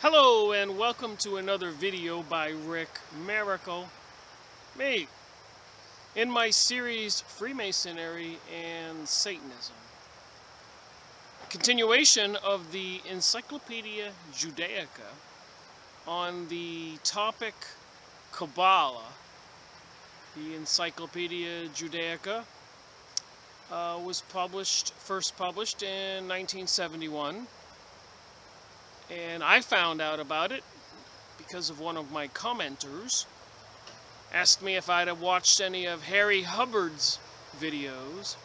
Hello and welcome to another video by Rick Miracle, me, in my series Freemasonry and Satanism. Continuation of the Encyclopaedia Judaica on the topic Kabbalah. The Encyclopaedia Judaica was first published in 1971. And I found out about it because of one of my commenters asked me if I'd have watched any of Harry Hubbard's videos.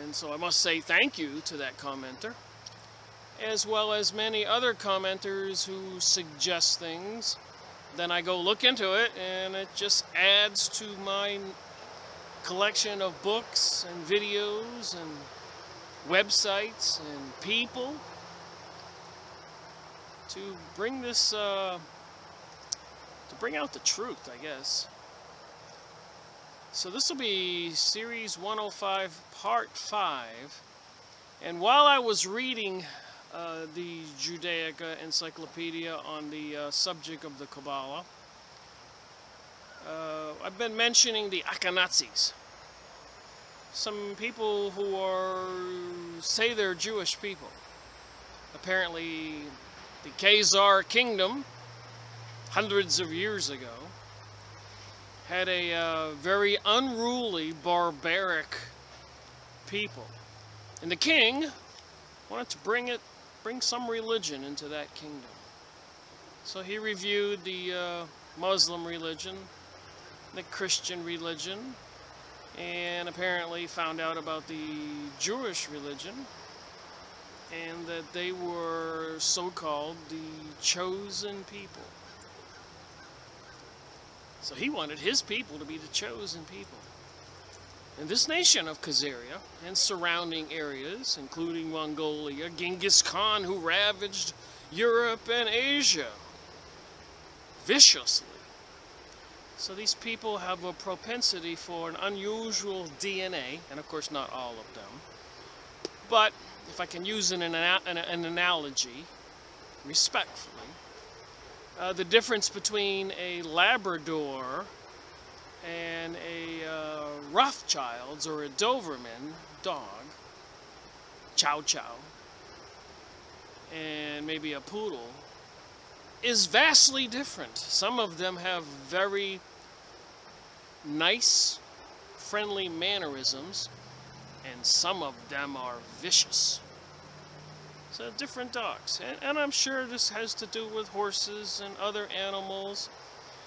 And so I must say thank you to that commenter, as well as many other commenters who suggest things. Then I go look into it, and it just adds to my collection of books and videos and websites and people to bring this, to bring out the truth, I guess. So this will be Series 105, Part 5. And while I was reading the Judaica Encyclopedia on the subject of the Kabbalah, I've been mentioning the Ashkenazis. Some people who say they're Jewish people. Apparently, the Khazar kingdom, hundreds of years ago, had a very unruly, barbaric people. And the king wanted to bring some religion into that kingdom. So he reviewed the Muslim religion, the Christian religion, and apparently found out about the Jewish religion, and that they were so-called the chosen people. So he wanted his people to be the chosen people. And this nation of Khazaria and surrounding areas, including Mongolia, Genghis Khan, who ravaged Europe and Asia viciously. So these people have a propensity for an unusual DNA, and of course not all of them. But if I can use an analogy, respectfully, the difference between a Labrador and a Rothschild's or a Doberman dog, Chow Chow, and maybe a poodle, is vastly different. Some of them have very nice, friendly mannerisms, and some of them are vicious. So different dogs. And I'm sure this has to do with horses and other animals.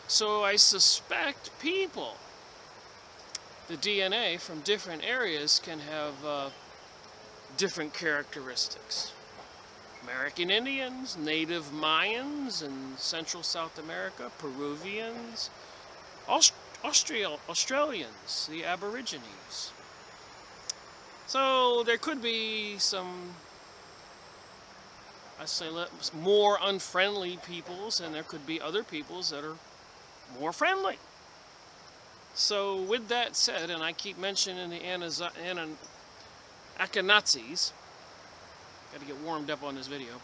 So I suspect people, the DNA from different areas, can have different characteristics. American Indians, native Mayans in Central South America, Peruvians, Australians, the Aborigines. So there could be some, I say, more unfriendly peoples, and there could be other peoples that are more friendly. So with that said, and I keep mentioning the Ashkenazis, got to get warmed up on this video.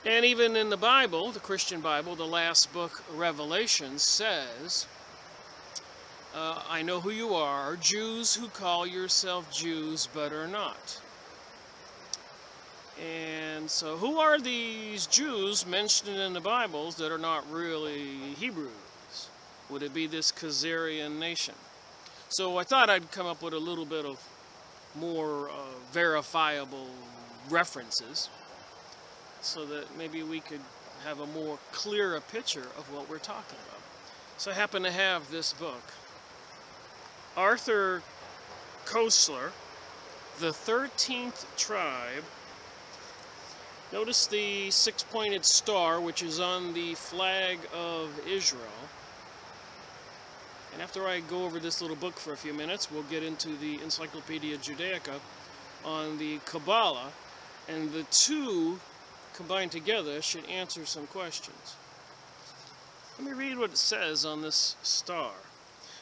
And even in the Bible, the Christian Bible, the last book, Revelation, says, I know who you are, Jews who call yourself Jews but are not. And so who are these Jews mentioned in the Bibles that are not really Hebrews? Would it be this Khazarian nation? So I thought I'd come up with a little bit of more verifiable references so that maybe we could have a more clearer picture of what we're talking about. So I happen to have this book. Arthur Koestler, The 13th Tribe. Notice the six-pointed star, which is on the flag of Israel. And after I go over this little book for a few minutes, we'll get into the Encyclopaedia Judaica on the Kabbalah, and the two combined together should answer some questions. Let me read what it says on this star.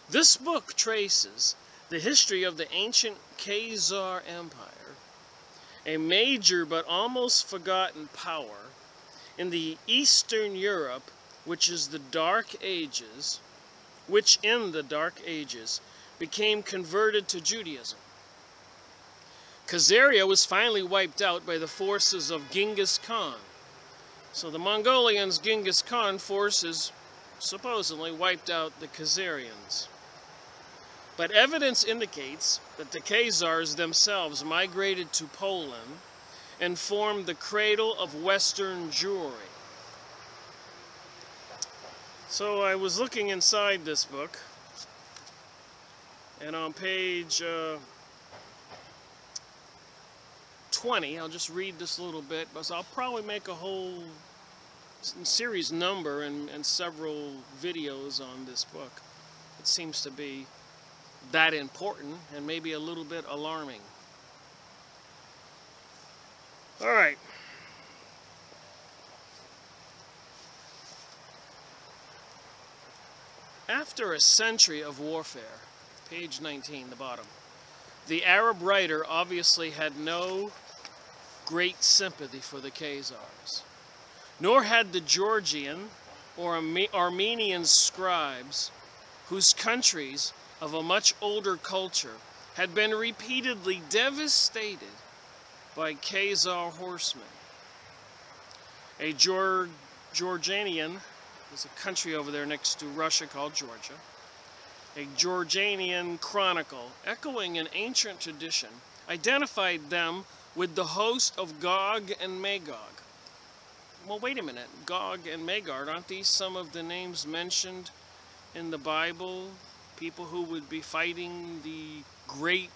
This book traces the history of the ancient Khazar Empire a major but almost forgotten power in the Eastern Europe, which in the Dark Ages became converted to Judaism. Khazaria was finally wiped out by the forces of Genghis Khan. So the Mongolians' Genghis Khan forces supposedly wiped out the Khazarians. But evidence indicates that the Khazars themselves migrated to Poland and formed the cradle of Western Jewry. So I was looking inside this book, and on page 20, I'll just read this little bit, but I'll probably make a whole series number and several videos on this book. It seems to be that important and maybe a little bit alarming. All right. After a century of warfare, page 19, the bottom, the Arab writer obviously had no great sympathy for the Khazars, nor had the Georgian or Armenian scribes, whose countries of a much older culture had been repeatedly devastated by Khazar horsemen. A Georgianian, there's a country over there next to Russia called Georgia, a Georgianian chronicle, echoing an ancient tradition, identified them with the host of Gog and Magog. Well, wait a minute. Gog and Magog, aren't these some of the names mentioned in the Bible? People who would be fighting the great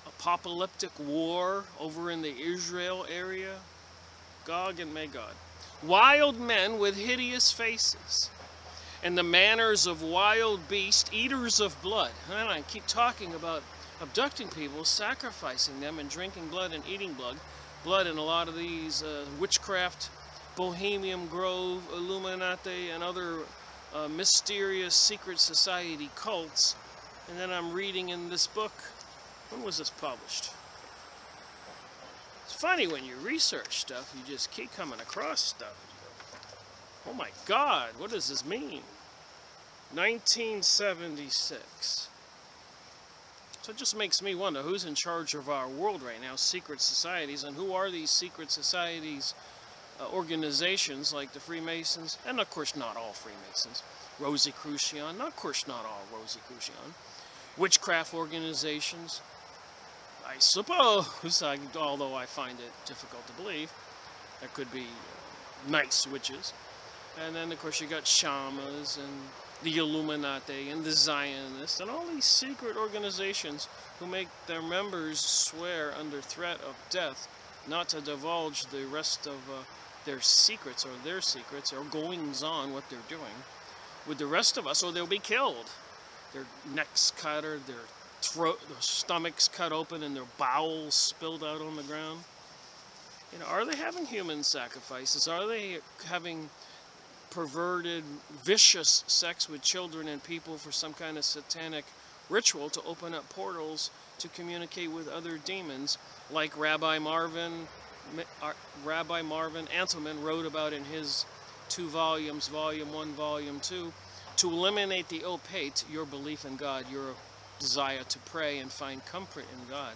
apocalyptic war over in the Israel area? Gog and Magog. Wild men with hideous faces and the manners of wild beasts, eaters of blood. And I keep talking about abducting people, sacrificing them, and drinking blood and eating blood in a lot of these witchcraft, Bohemian Grove, Illuminati, and other mysterious secret society cults. And then I'm reading in this book, when was this published? It's funny when you research stuff, you just keep coming across stuff. Oh my God, what does this mean? 1976. So it just makes me wonder who's in charge of our world right now, secret societies, and who are these secret societies, organizations like the Freemasons, and of course not all Freemasons, Rosicrucian, of course not all Rosicrucian, witchcraft organizations, I suppose, although I find it difficult to believe, there could be nice witches, and then of course you got shamans and the Illuminati and the Zionists and all these secret organizations who make their members swear under threat of death not to divulge the rest of their secrets or goings on, what they're doing with the rest of us, or they'll be killed. Their necks cut, or their stomachs cut open and their bowels spilled out on the ground. You know, are they having human sacrifices? Are they having perverted, vicious sex with children and people for some kind of satanic ritual to open up portals to communicate with other demons, like Rabbi Marvin Antelman wrote about in his 2 volumes, Volume 1, Volume 2, to eliminate the opate, your belief in God, your desire to pray and find comfort in God.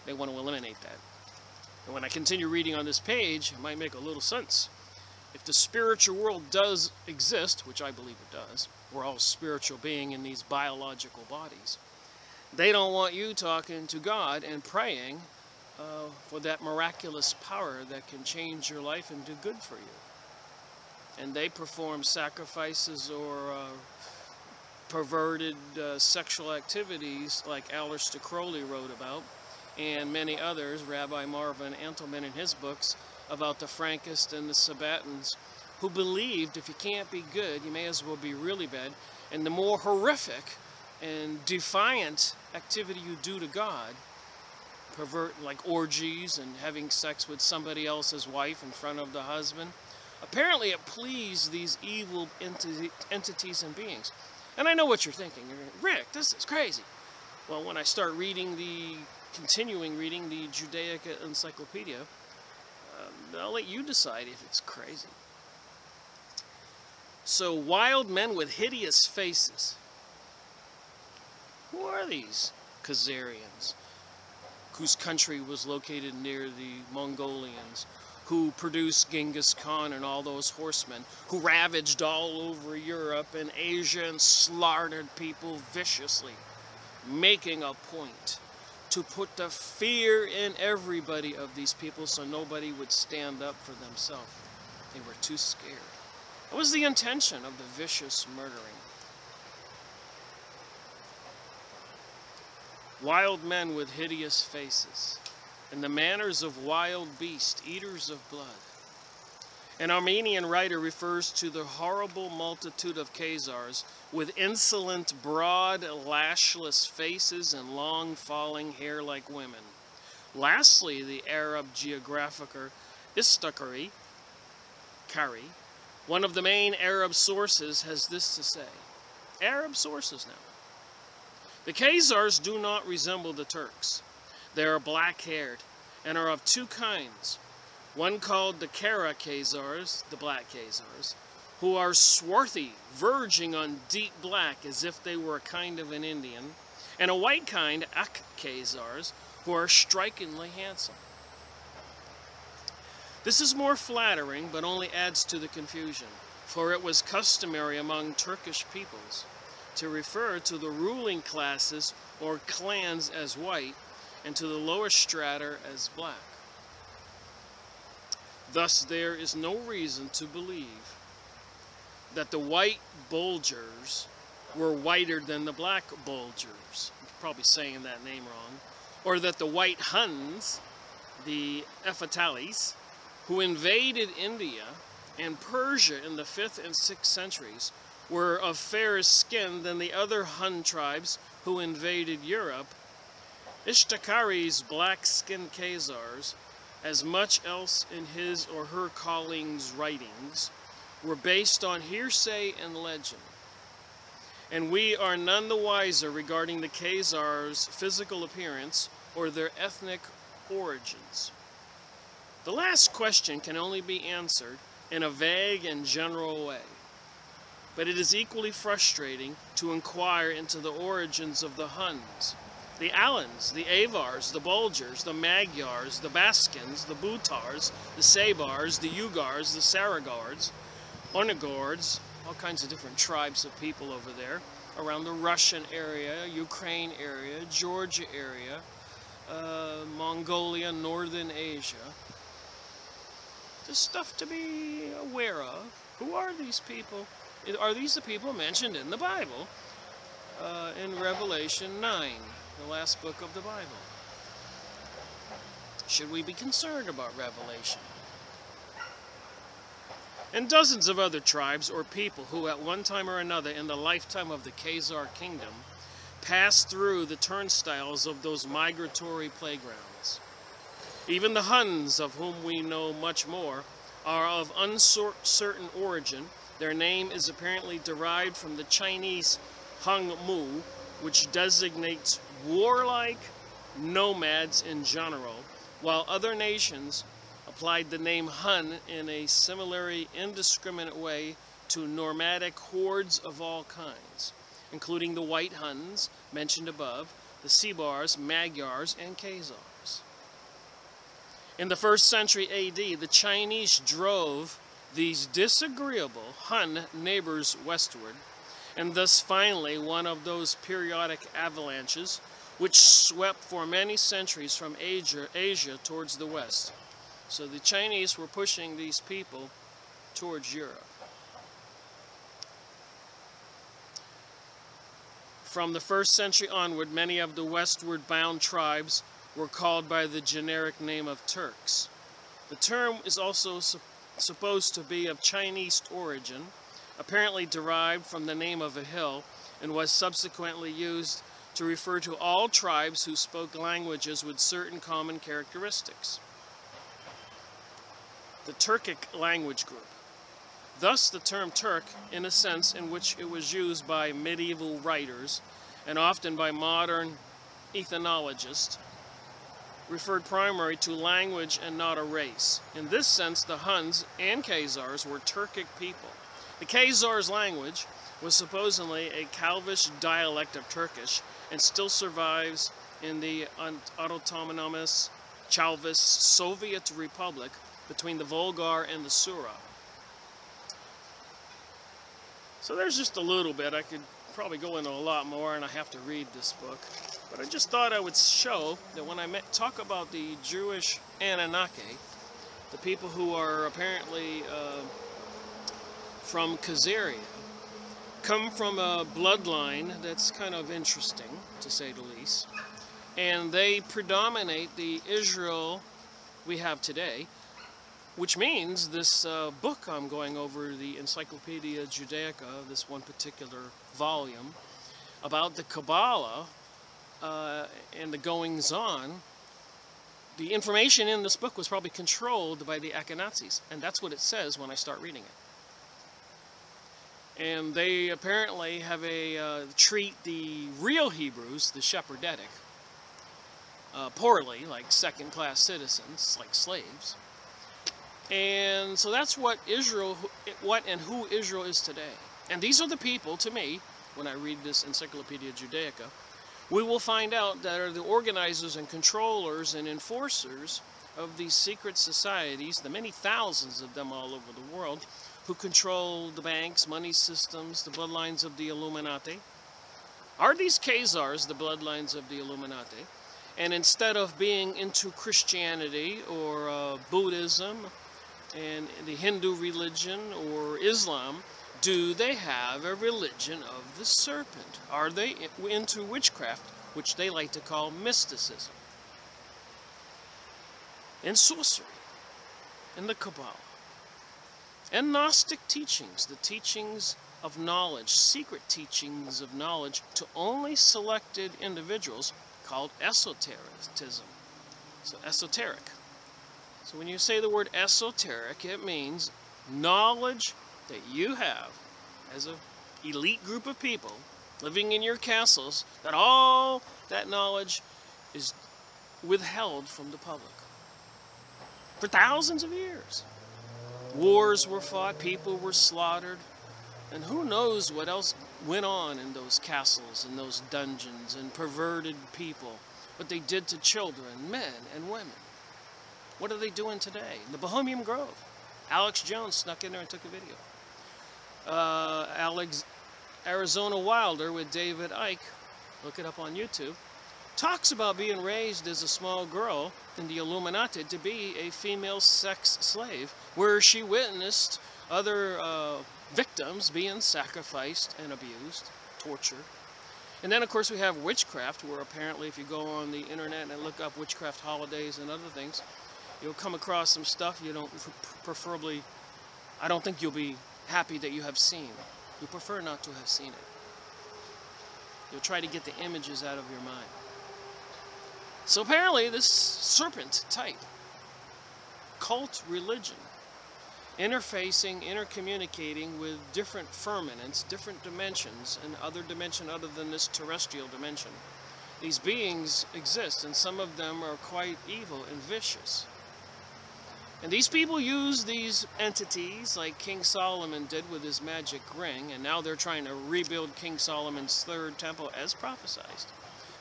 They want to eliminate that. And when I continue reading on this page, it might make a little sense. If the spiritual world does exist, which I believe it does, we're all spiritual beings in these biological bodies, they don't want you talking to God and praying for that miraculous power that can change your life and do good for you. And they perform sacrifices or perverted sexual activities like Aleister Crowley wrote about, and many others, Rabbi Marvin Antelman in his books, about the Frankists and the Sabbatins, who believed if you can't be good, you may as well be really bad. And the more horrific and defiant activity you do to God, like orgies and having sex with somebody else's wife in front of the husband, apparently it pleased these evil entities and beings. And I know what you're thinking. You're, Rick, this is crazy. Well, when I start reading the continuing reading the Judaica Encyclopedia, I'll let you decide if it's crazy. So, wild men with hideous faces. Who are these Khazarians, whose country was located near the Mongolians, who produced Genghis Khan and all those horsemen, who ravaged all over Europe and Asia and slaughtered people viciously, making a point to put the fear in everybody of these people so nobody would stand up for themselves. They were too scared. What was the intention of the vicious murdering? Wild men with hideous faces, and the manners of wild beasts, eaters of blood. An Armenian writer refers to the horrible multitude of Khazars with insolent, broad, lashless faces and long, falling hair like women. Lastly, the Arab geographer Istakari, one of the main Arab sources, has this to say. Arab sources now. The Khazars do not resemble the Turks. They are black-haired and are of two kinds. One called the Kara Khazars, the black Khazars, who are swarthy, verging on deep black as if they were a kind of an Indian, and a white kind, Ak Khazars, who are strikingly handsome. This is more flattering, but only adds to the confusion, for it was customary among Turkish peoples to refer to the ruling classes or clans as white, and to the lower strata as black. Thus, there is no reason to believe that the white Bulgars were whiter than the black Bulgars. I'm probably saying that name wrong. Or that the white Huns, the Ephatalis, who invaded India and Persia in the 5th and 6th centuries, were of fairer skin than the other Hun tribes who invaded Europe. Ishtakari's black-skinned Khazars, as much else in his or her calling's writings, were based on hearsay and legend. And we are none the wiser regarding the Khazars' physical appearance or their ethnic origins. The last question can only be answered in a vague and general way, but it is equally frustrating to inquire into the origins of the Huns, the Alans, the Avars, the Bulgars, the Magyars, the Baskins, the Butars, the Sabars, the Ugars, the Saragords, Onegords, all kinds of different tribes of people over there, around the Russian area, Ukraine area, Georgia area, Mongolia, Northern Asia. There's stuff to be aware of. Who are these people? Are these the people mentioned in the Bible? In Revelation 9, the last book of the Bible. Should we be concerned about Revelation? And dozens of other tribes or people who at one time or another in the lifetime of the Khazar kingdom passed through the turnstiles of those migratory playgrounds. Even the Huns, of whom we know much more, are of uncertain origin. Their name is apparently derived from the Chinese Hung Mu, which designates warlike nomads in general, while other nations applied the name Hun in a similarly indiscriminate way to nomadic hordes of all kinds, including the White Huns mentioned above, the Sebars, Magyars, and Khazars. In the 1st century AD, the Chinese drove these disagreeable Hun neighbors westward, and thus finally one of those periodic avalanches which swept for many centuries from Asia towards the west. So the Chinese were pushing these people towards Europe. From the 1st century onward, many of the westward bound tribes were called by the generic name of Turks. The term is also supposed to be of Chinese origin, apparently derived from the name of a hill, and was subsequently used to refer to all tribes who spoke languages with certain common characteristics. The Turkic language group. Thus the term Turk, in a sense in which it was used by medieval writers, and often by modern ethnologists, referred primarily to language and not a race. In this sense, the Huns and Khazars were Turkic people. The Khazars' language was supposedly a Calvish dialect of Turkish and still survives in the autonomous Chavist Soviet Republic between the Volga and the Sura. So there's just a little bit. I could probably go into a lot more, and I have to read this book. But I just thought I would show that when I talk about the Jewish Anunnaki, the people who are apparently from Khazaria, come from a bloodline that's kind of interesting, to say the least. And they predominate the Israel we have today, which means this book I'm going over, the Encyclopaedia Judaica, this one particular volume, about the Kabbalah and the goings-on, the information in this book was probably controlled by the Ashkenazis, and that's what it says when I start reading it. And they apparently have treat the real Hebrews, the Shepherdetic, poorly, like second-class citizens, like slaves. And so that's what Israel, and who Israel is today. And these are the people, to me, when I read this Encyclopaedia Judaica, we will find out that are the organizers and controllers and enforcers of these secret societies, the many thousands of them all over the world, who control the banks, money systems, the bloodlines of the Illuminati. Are these Khazars the bloodlines of the Illuminati? And instead of being into Christianity or Buddhism and the Hindu religion or Islam, do they have a religion of the serpent? Are they into witchcraft, which they like to call mysticism, and sorcery, and the Kabbalah, and Gnostic teachings, the teachings of knowledge, secret teachings of knowledge to only selected individuals, called esotericism. So esoteric. So when you say the word esoteric, it means knowledge that you have as an elite group of people living in your castles, that all that knowledge is withheld from the public. For thousands of years. Wars were fought, people were slaughtered, and who knows what else went on in those castles, in those dungeons, and perverted people, what they did to children, men and women. What are they doing today? In the Bohemian Grove. Alex Jones snuck in there and took a video. Arizona Wilder with David Icke, look it up on YouTube, talks about being raised as a small girl in the Illuminati to be a female sex slave, where she witnessed other victims being sacrificed and abused, tortured. And then, of course, we have witchcraft, where apparently if you go on the internet and look up witchcraft holidays and other things, you'll come across some stuff you don't, preferably, I don't think you'll be happy that you have seen. You prefer not to have seen it. You'll try to get the images out of your mind. So apparently this serpent type, cult religion, interfacing, intercommunicating with different firmaments, different dimensions, and other dimension other than this terrestrial dimension. These beings exist, and some of them are quite evil and vicious. And these people use these entities like King Solomon did with his magic ring, and now they're trying to rebuild King Solomon's third temple as prophesied.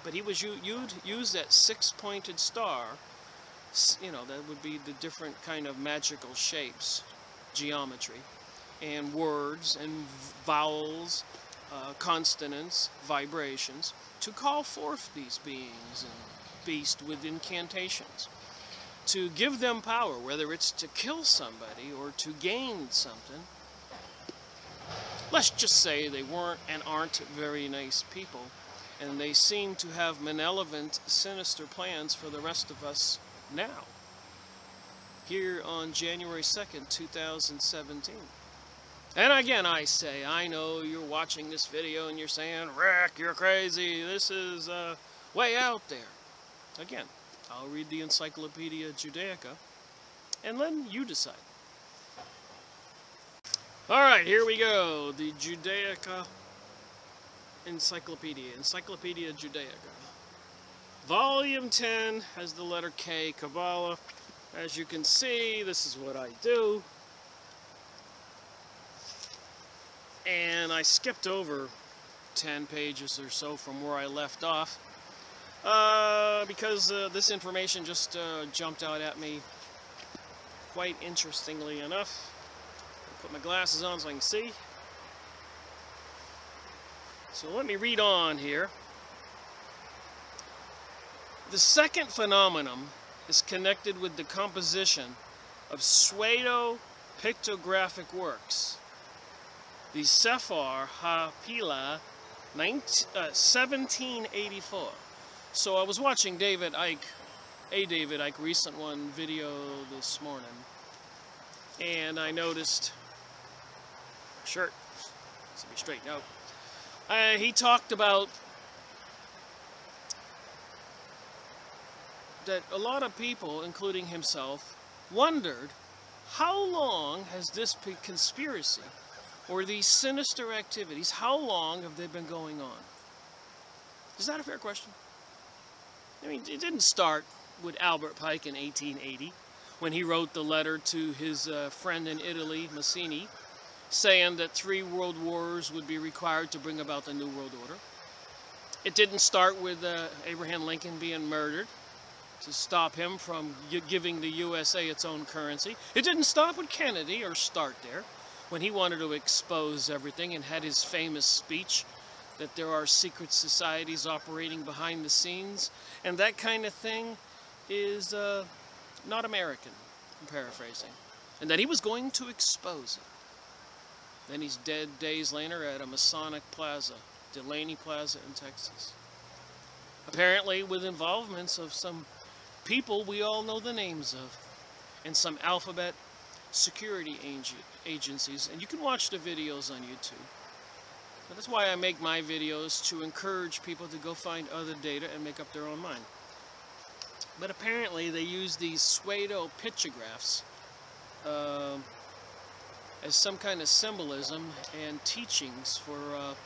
But he was used that six-pointed star, you know, that would be the different kind of magical shapes, geometry, and words and vowels, consonants, vibrations, to call forth these beings and beasts with incantations, to give them power, whether it's to kill somebody or to gain something. Let's just say they weren't and aren't very nice people, and they seem to have malevolent, sinister plans for the rest of us now, here on January 2nd, 2017. And again, I say, I know you're watching this video and you're saying, Rick, you're crazy, this is way out there. Again, I'll read the Encyclopaedia Judaica, and then you decide. Alright, here we go. The Judaica Encyclopedia Judaica. Volume 10 has the letter K, Kabbalah. As you can see, this is what I do. And I skipped over 10 pages or so from where I left off because this information just jumped out at me quite interestingly enough. I'll put my glasses on so I can see. So let me read on here. The second phenomenon is connected with the composition of pseudo-pictographic works. The Sefer HaPila, 1784. So I was watching David Icke recent one video this morning, and I noticed, shirt, to be straightened out, he talked about that a lot of people, including himself, wondered how long has this conspiracy or these sinister activities, how long have they been going on? Is that a fair question? I mean, it didn't start with Albert Pike in 1880 when he wrote the letter to his friend in Italy, Mazzini, saying that 3 world wars would be required to bring about the New World Order. It didn't start with Abraham Lincoln being murdered to stop him from giving the USA its own currency. It didn't stop with Kennedy, or start there, when he wanted to expose everything and had his famous speech that there are secret societies operating behind the scenes, and that kind of thing is not American, I'm paraphrasing, and that he was going to expose it. Then he's dead days later at a Masonic plaza, Delaney Plaza in Texas. Apparently with involvements of some people we all know the names of, and some alphabet security agencies, and you can watch the videos on YouTube. But that's why I make my videos, to encourage people to go find other data and make up their own mind. But apparently they use these pseudo-pictographs as some kind of symbolism and teachings for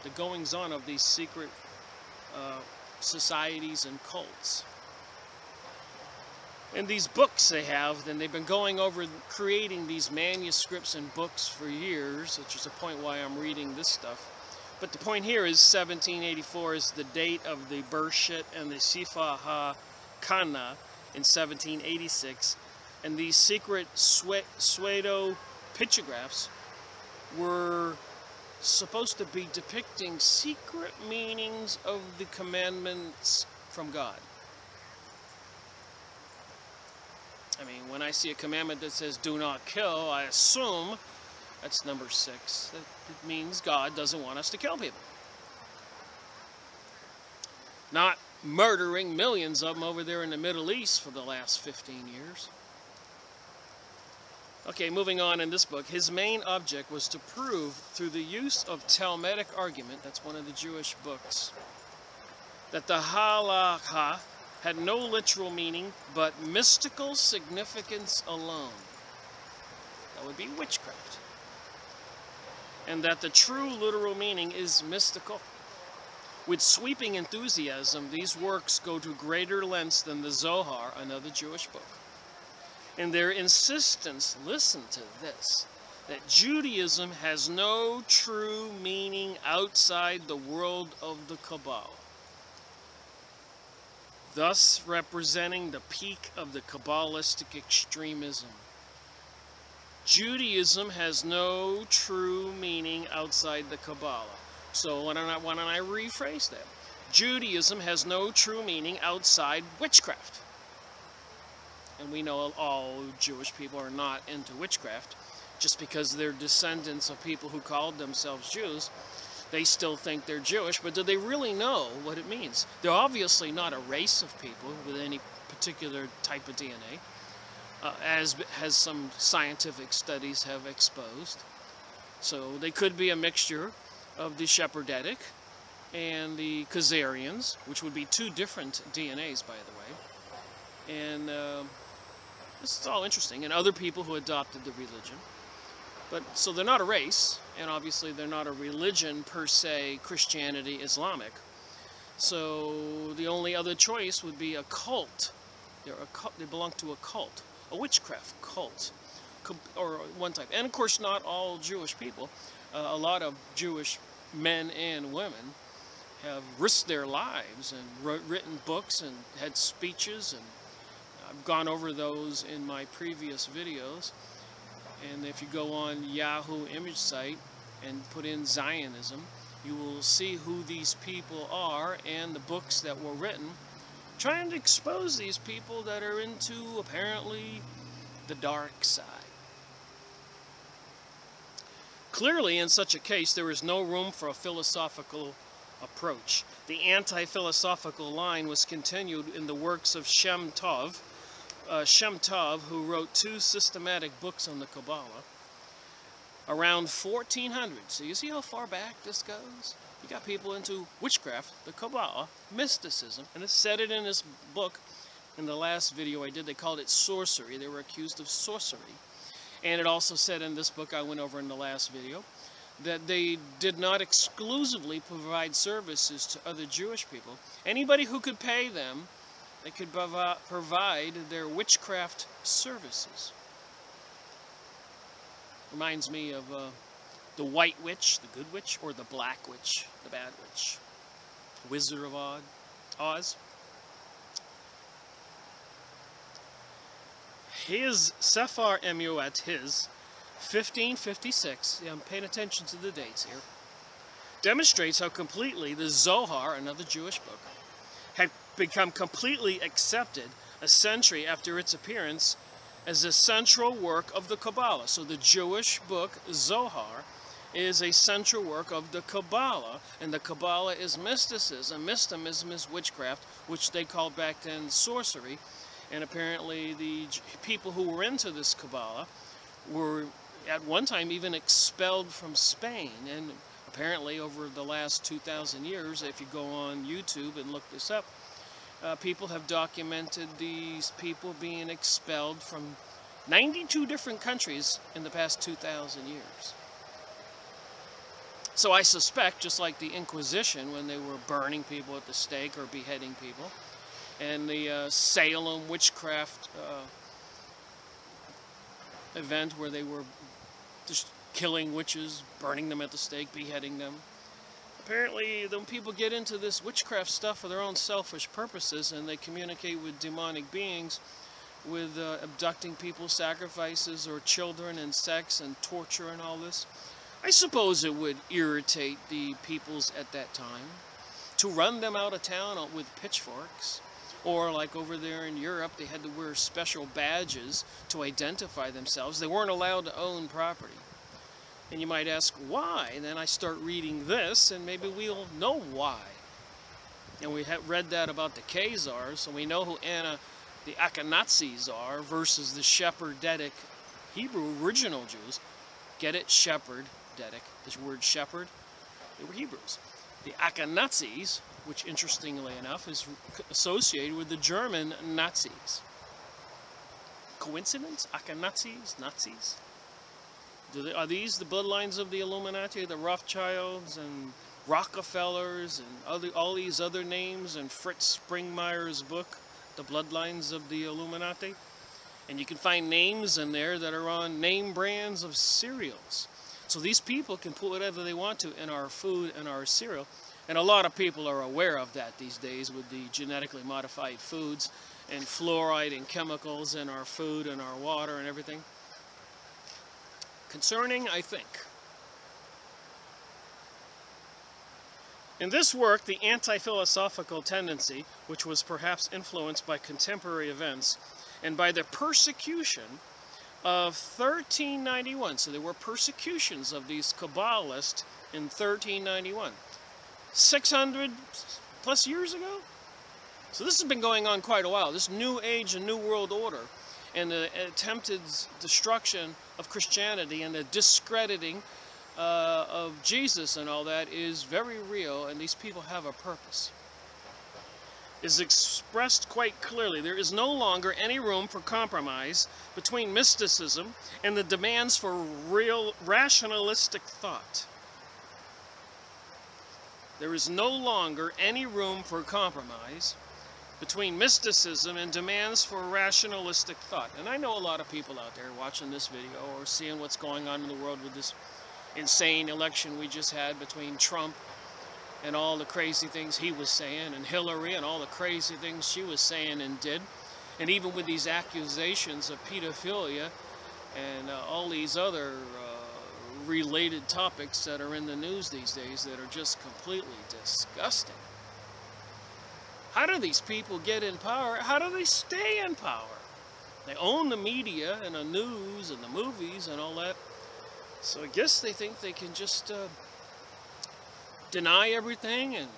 the goings-on of these secret societies and cults. And these books they have, then they've been going over creating these manuscripts and books for years, which is a point why I'm reading this stuff. But the point here is 1784 is the date of the Bereshit and the Sefer HaKana in 1786. And these secret pseudo-pictographs were supposed to be depicting secret meanings of the commandments from God. I mean, when I see a commandment that says do not kill, I assume that's number 6. That it means God doesn't want us to kill people. Not murdering millions of them over there in the Middle East for the last 15 years. Okay, moving on in this book, his main object was to prove through the use of Talmudic argument, that's one of the Jewish books, that the halakha had no literal meaning, but mystical significance alone. That would be witchcraft. And that the true literal meaning is mystical. With sweeping enthusiasm, these works go to greater lengths than the Zohar, another Jewish book. In their insistence, listen to this, that Judaism has no true meaning outside the world of the Kabbalah, thus representing the peak of the Kabbalistic extremism. Judaism has no true meaning outside the Kabbalah. So why don't I rephrase that? Judaism has no true meaning outside witchcraft. And we know all Jewish people are not into witchcraft. Just because they're descendants of people who called themselves Jews, they still think they're Jewish, but do they really know what it means? They're obviously not a race of people with any particular type of DNA, as some scientific studies have exposed. So they could be a mixture of the Shepherdetic and the Khazarians, which would be 2 different DNAs, by the way. And this is all interesting. And other people who adopted the religion. But so they're not a race, and obviously they're not a religion per se, Christianity, Islamic. So the only other choice would be a cult. They belong to a cult, a witchcraft cult, or one type. And of course, not all Jewish people. A lot of Jewish men and women have risked their lives and written books and had speeches, and I've gone over those in my previous videos. And if you go on Yahoo image site and put in Zionism, you will see who these people are and the books that were written, trying to expose these people that are into, apparently, the dark side. Clearly, in such a case, there is no room for a philosophical approach. The anti-philosophical line was continued in the works of Shem Tov, who wrote 2 systematic books on the Kabbalah around 1400. So you see how far back this goes? You got people into witchcraft, the Kabbalah, mysticism, and it said it in this book. In the last video I did, they called it sorcery. They were accused of sorcery. And it also said in this book I went over in the last video that they did not exclusively provide services to other Jewish people. Anybody who could pay them, they could provide their witchcraft services. Reminds me of the White Witch, the Good Witch, or the Black Witch, the Bad Witch. Wizard of Oz. His Sefer Emuet, his 1556, I'm paying attention to the dates here, demonstrates how completely the Zohar, another Jewish book, had become completely accepted a century after its appearance as a central work of the Kabbalah. So the Jewish book Zohar is a central work of the Kabbalah, and the Kabbalah is mysticism. Mysticism is witchcraft, which they called back then sorcery. And apparently the people who were into this Kabbalah were at one time even expelled from Spain. And apparently over the last 2,000 years, if you go on YouTube and look this up, people have documented these people being expelled from 92 different countries in the past 2,000 years. So I suspect, just like the Inquisition, when they were burning people at the stake or beheading people, and the Salem witchcraft event where they were just killing witches, burning them at the stake, beheading them. Apparently, when people get into this witchcraft stuff for their own selfish purposes, and they communicate with demonic beings, with abducting people's sacrifices or children and sex and torture and all this, I suppose it would irritate the peoples at that time to run them out of town with pitchforks. Or like over there in Europe, they had to wear special badges to identify themselves. They weren't allowed to own property. And you might ask, why? And then I start reading this, and maybe we'll know why. And we have read that about the Khazars, so we know who the Akhenazis are versus the Shepherditic Hebrew original Jews. Get it? Shepherditic. This word shepherd, they were Hebrews. The Akhenazis, which interestingly enough is associated with the German Nazis. Coincidence? Akhenazis? Nazis? Are these the bloodlines of the Illuminati, the Rothschilds and Rockefellers and all these other names in Fritz Springmeier's book, The Bloodlines of the Illuminati? And you can find names in there that are on name brands of cereals. So these people can put whatever they want to in our food and our cereal. And a lot of people are aware of that these days with the genetically modified foods and fluoride and chemicals in our food and our water and everything. Concerning, I think. In this work, the anti-philosophical tendency, which was perhaps influenced by contemporary events and by the persecution of 1391. So there were persecutions of these Kabbalists in 1391. 600 plus years ago? So this has been going on quite a while. This New Age and New World Order and the attempted destruction of Christianity and the discrediting of Jesus and all that is very real, and these people have a purpose. Is expressed quite clearly. There is no longer any room for compromise between mysticism and the demands for real rationalistic thought. there is no longer any room for compromise between mysticism and demands for rationalistic thought. And I know a lot of people out there watching this video or seeing what's going on in the world with this insane election we just had between Trump and all the crazy things he was saying, and Hillary and all the crazy things she was saying and did. And even with these accusations of pedophilia and all these other related topics that are in the news these days that are just completely disgusting. How do these people get in power? How do they stay in power? They own the media and the news and the movies and all that. So I guess they think they can just deny everything and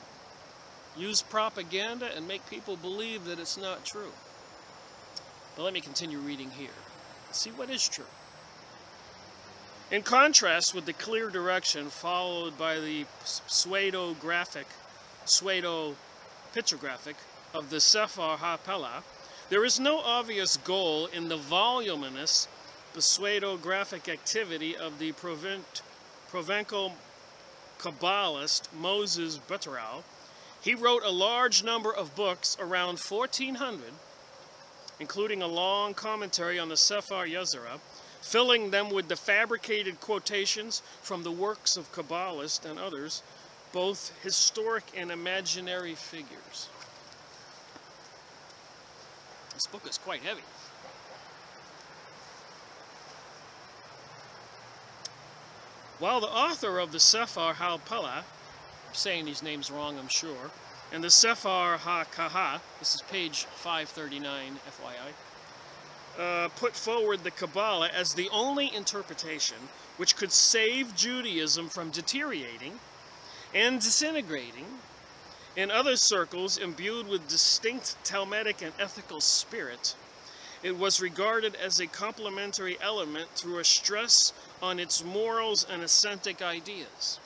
use propaganda and make people believe that it's not true. But let me continue reading here. See what is true. In contrast with the clear direction followed by the pseudo-pictographic of the Sefer HaPelah, there is no obvious goal in the voluminous pseudo-graphic activity of the Provencal Kabbalist Moses Butterau. He wrote a large number of books around 1400, including a long commentary on the Sefer Yetzirah, filling them with the fabricated quotations from the works of Kabbalists and others, both historic and imaginary figures. This book is quite heavy. While the author of the Sefer HaPelah, I'm saying these names wrong, I'm sure, and the Sefer HaKaha, this is page 539, FYI, put forward the Kabbalah as the only interpretation which could save Judaism from deteriorating and disintegrating. In other circles imbued with distinct Talmudic and ethical spirit, it was regarded as a complementary element through a stress on its morals and ascetic ideas.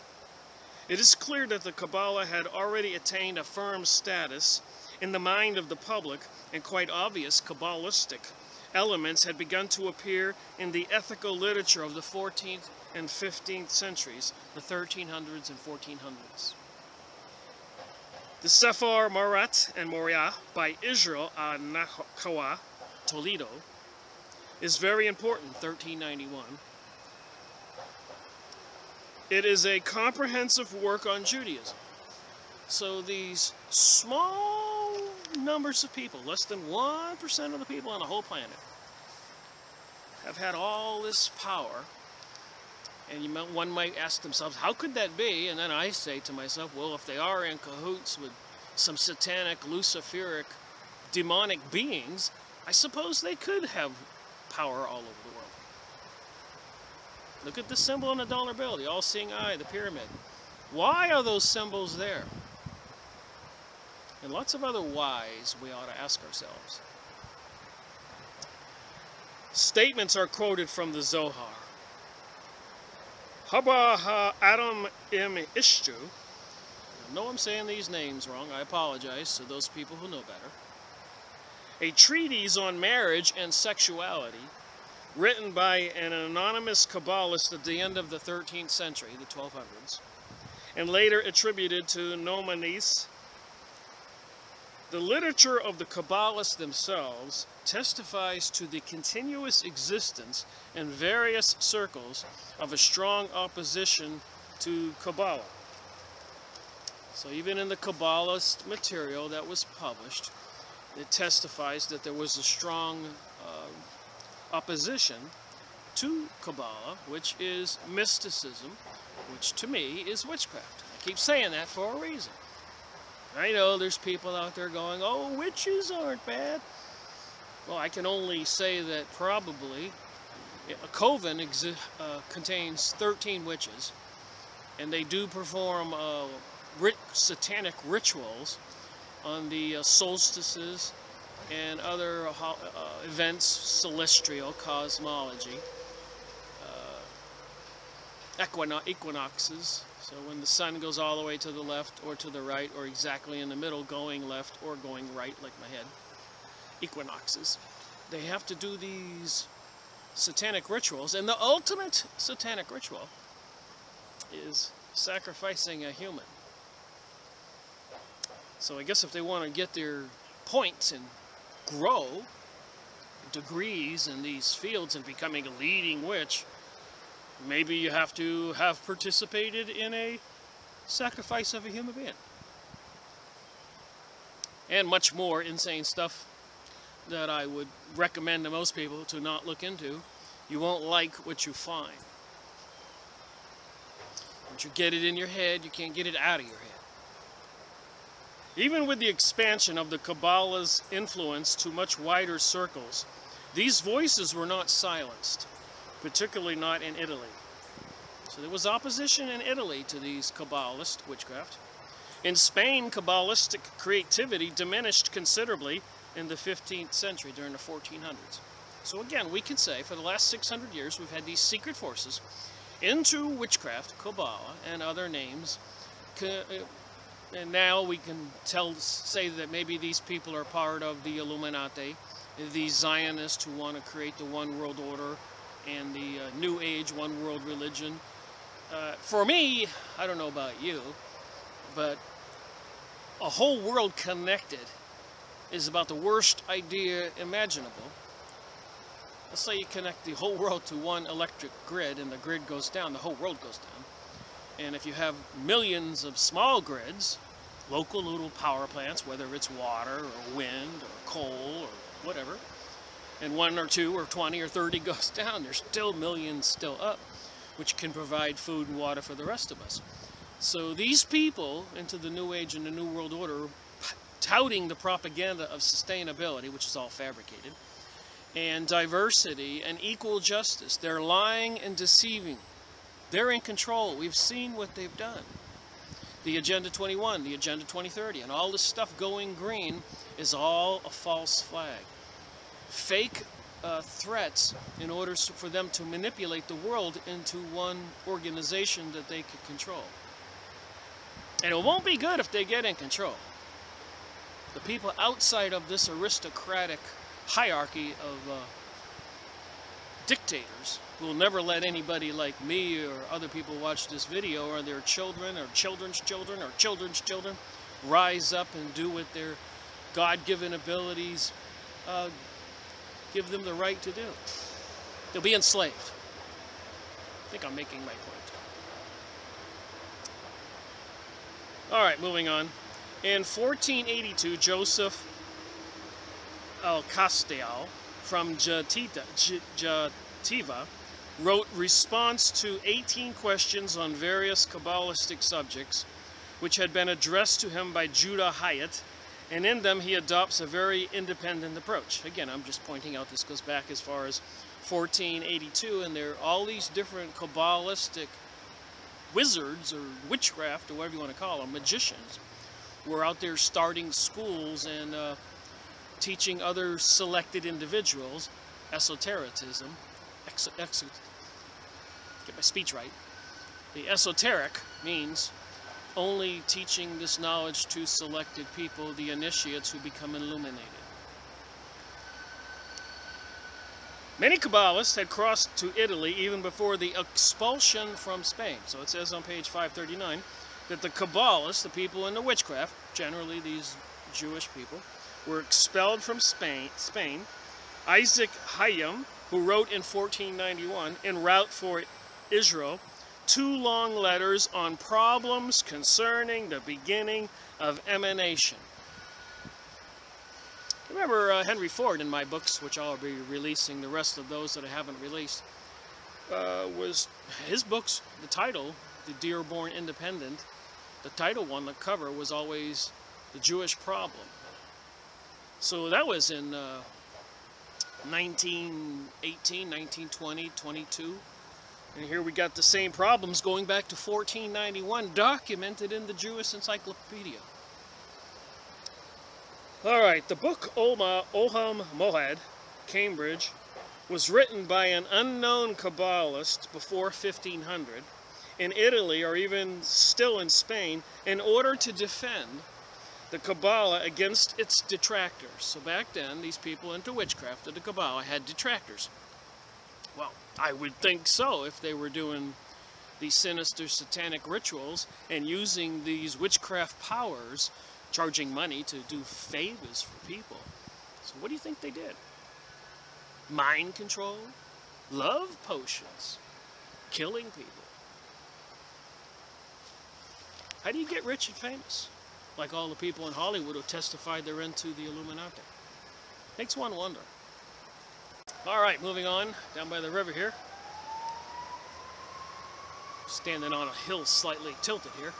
It is clear that the Kabbalah had already attained a firm status in the mind of the public, and quite obvious Kabbalistic elements had begun to appear in the ethical literature of the 14th and 15th centuries, the 1300s and 1400s. The Sefer Marat and Moriah by Israel Nakawa, Toledo, is very important, 1391. It is a comprehensive work on Judaism. So these small numbers of people, less than 1% of the people on the whole planet, have had all this power. And one might ask themselves, how could that be? And then I say to myself, well, if they are in cahoots with some satanic, luciferic, demonic beings, I suppose they could have power all over the world. Look at the symbol on the dollar bill, the all-seeing eye, the pyramid. Why are those symbols there? And lots of other whys we ought to ask ourselves. Statements are quoted from the Zohar. Haba ha-Adam im Ishtu. I know I'm saying these names wrong. I apologize to those people who know better. A treatise on marriage and sexuality, written by an anonymous Kabbalist at the end of the 13th century, the 1200s, and later attributed to Maimonides. The literature of the Kabbalists themselves testifies to the continuous existence in various circles of a strong opposition to Kabbalah. So even in the Kabbalist material that was published, it testifies that there was a strong opposition to Kabbalah, which is mysticism, which to me is witchcraft. I keep saying that for a reason. I know there's people out there going, oh, witches aren't bad. Well, I can only say that probably a coven contains 13 witches, and they do perform satanic rituals on the solstices and other events, celestial cosmology, equinoxes. So when the sun goes all the way to the left or to the right or exactly in the middle, going left or going right like my head, equinoxes, they have to do these satanic rituals. And the ultimate satanic ritual is sacrificing a human. So I guess if they want to get their points and grow degrees in these fields and becoming a leading witch, maybe you have to have participated in a sacrifice of a human being. And much more insane stuff that I would recommend to most people to not look into. You won't like what you find. Once you get it in your head, you can't get it out of your head. Even with the expansion of the Kabbalah's influence to much wider circles, these voices were not silenced, particularly not in Italy. So there was opposition in Italy to these Kabbalist witchcraft. In Spain, Kabbalistic creativity diminished considerably in the 15th century, during the 1400s. So again, we can say for the last 600 years we've had these secret forces into witchcraft, Kabbalah, and other names. And now we can say that maybe these people are part of the Illuminati, the Zionists who want to create the one world order and the New Age one world religion. For me, I don't know about you, but a whole world connected is about the worst idea imaginable. Let's say you connect the whole world to one electric grid and the grid goes down, the whole world goes down. And if you have millions of small grids, local little power plants, whether it's water or wind or coal or whatever, and 1 or 2 or 20 or 30 goes down, there's still millions still up, which can provide food and water for the rest of us. So these people into the New Age and the New World Order, touting the propaganda of sustainability, which is all fabricated, and diversity and equal justice, they're lying and deceiving. They're in control. We've seen what they've done. The Agenda 21, the Agenda 2030, and all this stuff going green is all a false flag. Fake threats in order for them to manipulate the world into one organization that they could control. And it won't be good if they get in control. The people outside of this aristocratic hierarchy of dictators will never let anybody like me or other people watch this video, or their children or children's children or children's children rise up and do what their God-given abilities give them the right to do. They'll be enslaved. I think I'm making my point. All right, moving on. In 1482, Joseph Al-Castial from Jativa wrote response to 18 questions on various Kabbalistic subjects, which had been addressed to him by Judah Hyatt, and in them he adopts a very independent approach. Again, I'm just pointing out this goes back as far as 1482, and there are all these different Kabbalistic wizards or witchcraft, or whatever you want to call them, magicians, were out there starting schools and teaching other selected individuals esotericism. Get my speech right. The esoteric means only teaching this knowledge to selected people, the initiates who become illuminated. Many Kabbalists had crossed to Italy even before the expulsion from Spain. So it says on page 539 that the Kabbalists, the people in the witchcraft, generally these Jewish people, were expelled from Spain. Isaac Hayam, who wrote in 1491, en route for Israel, 2 long letters on problems concerning the beginning of emanation. Remember Henry Ford in my books, which I'll be releasing, the rest of those that I haven't released, was his books, the title, The Dearborn Independent, the title on the cover was always The Jewish Problem. So that was in 1918, 1920, 22. And here we got the same problems going back to 1491, documented in the Jewish Encyclopedia. Alright, the book Oham Moed, Cambridge, was written by an unknown Kabbalist before 1500 in Italy, or even still in Spain, in order to defend the Kabbalah against its detractors. So back then, these people into witchcraft of the Kabbalah had detractors. Well, I would think so if they were doing these sinister satanic rituals and using these witchcraft powers charging money to do favors for people. So what do you think they did? Mind control, love potions, killing people. How do you get rich and famous? Like all the people in Hollywood who testified they're into the Illuminati. Makes one wonder. All right, moving on down by the river here. Standing on a hill slightly tilted here.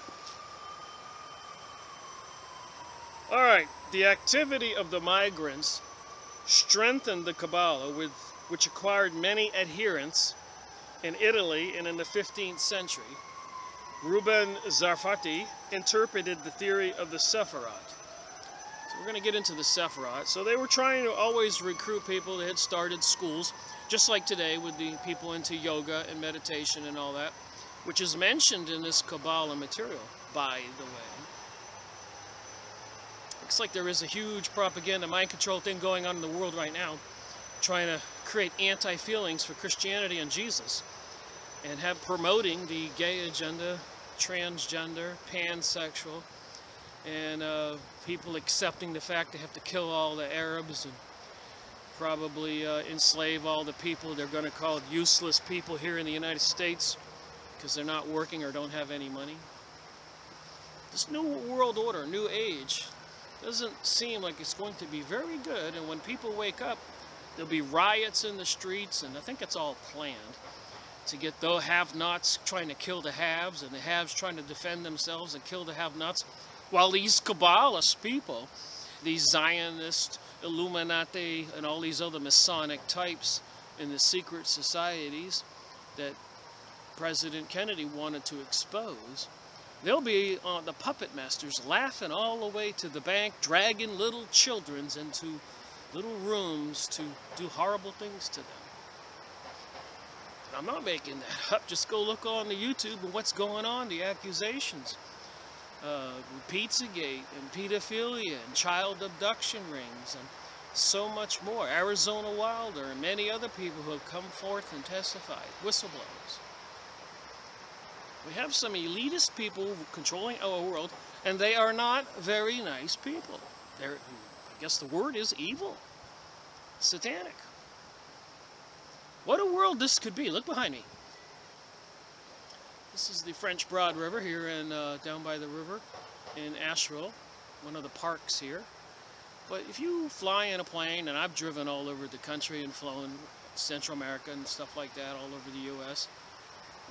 All right, the activity of the migrants strengthened the Kabbalah, which acquired many adherents in Italy and in the 15th century. Reuben Zarfati interpreted the theory of the Sephirot. So we're going to get into the Sephirot. So they were trying to always recruit people. They had started schools, just like today with the people into yoga and meditation and all that, which is mentioned in this Kabbalah material, by the way. Looks like there is a huge propaganda, mind control thing going on in the world right now, trying to create anti-feelings for Christianity and Jesus, and have promoting the gay agenda, transgender, pansexual, and people accepting the fact they have to kill all the Arabs and probably enslave all the people they're going to call useless people here in the United States because they're not working or don't have any money. This new world order, new age, doesn't seem like it's going to be very good, and when people wake up, there'll be riots in the streets, and I think it's all planned to get the have-nots trying to kill the haves, and the haves trying to defend themselves and kill the have-nots, while these Kabbalist people, these Zionist, Illuminati, and all these other Masonic types in the secret societies that President Kennedy wanted to expose, they'll be the puppet masters laughing all the way to the bank, dragging little children into little rooms to do horrible things to them. I'm not making that up. Just go look on the YouTube and what's going on, the accusations. Pizzagate and pedophilia and child abduction rings and so much more. Arizona Wilder and many other people who have come forth and testified, whistleblowers. We have some elitist people controlling our world, and they are not very nice people. They're, I guess the word is evil, satanic. What a world this could be. Look behind me. This is the French Broad River here in down by the river in Asheville, one of the parks here. But if you fly in a plane, and I've driven all over the country and flown Central America and stuff like that, all over the U.S.,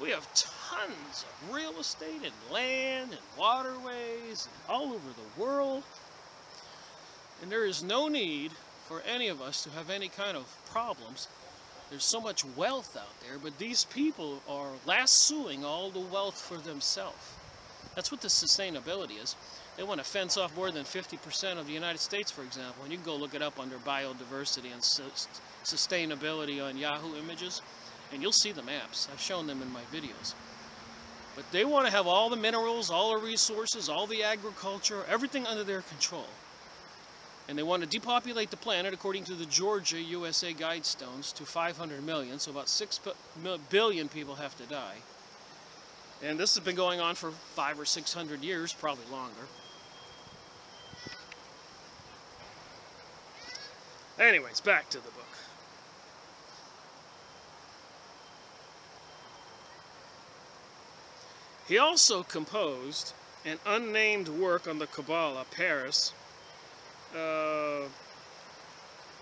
we have tons of real estate and land and waterways and all over the world. And there is no need for any of us to have any kind of problems. There's so much wealth out there, but these people are lassoing all the wealth for themselves. That's what the sustainability is. They want to fence off more than 50% of the United States, for example. And you can go look it up under biodiversity and sustainability on Yahoo Images, and you'll see the maps. I've shown them in my videos. But they want to have all the minerals, all the resources, all the agriculture, everything under their control. And they want to depopulate the planet, according to the Georgia USA Guidestones, to 500 million. So about 6 billion people have to die. And this has been going on for 500 or 600 years, probably longer. Anyways, back to the book. He also composed an unnamed work on the Kabbalah, Paris.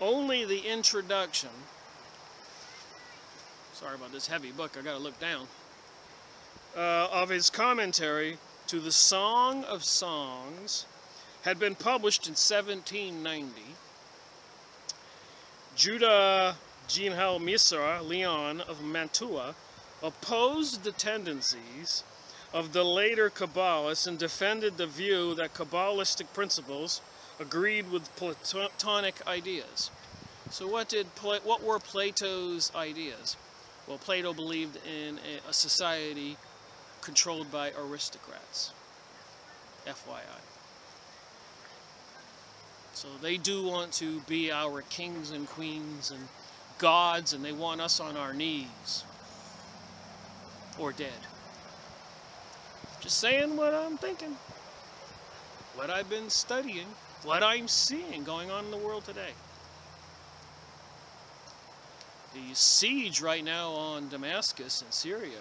Only the introduction, sorry about this heavy book, I gotta look down, of his commentary to the Song of Songs had been published in 1790. Judah Jinhal Misra Leon of Mantua opposed the tendencies of the later Kabbalists and defended the view that Kabbalistic principles agreed with Platonic ideas. So what were Plato's ideas? Well, Plato believed in a society controlled by aristocrats. FYI. So they do want to be our kings and queens and gods, and they want us on our knees. Or dead. Just saying what I'm thinking. what I've been studying, what I'm seeing going on in the world today. The siege right now on Damascus in Syria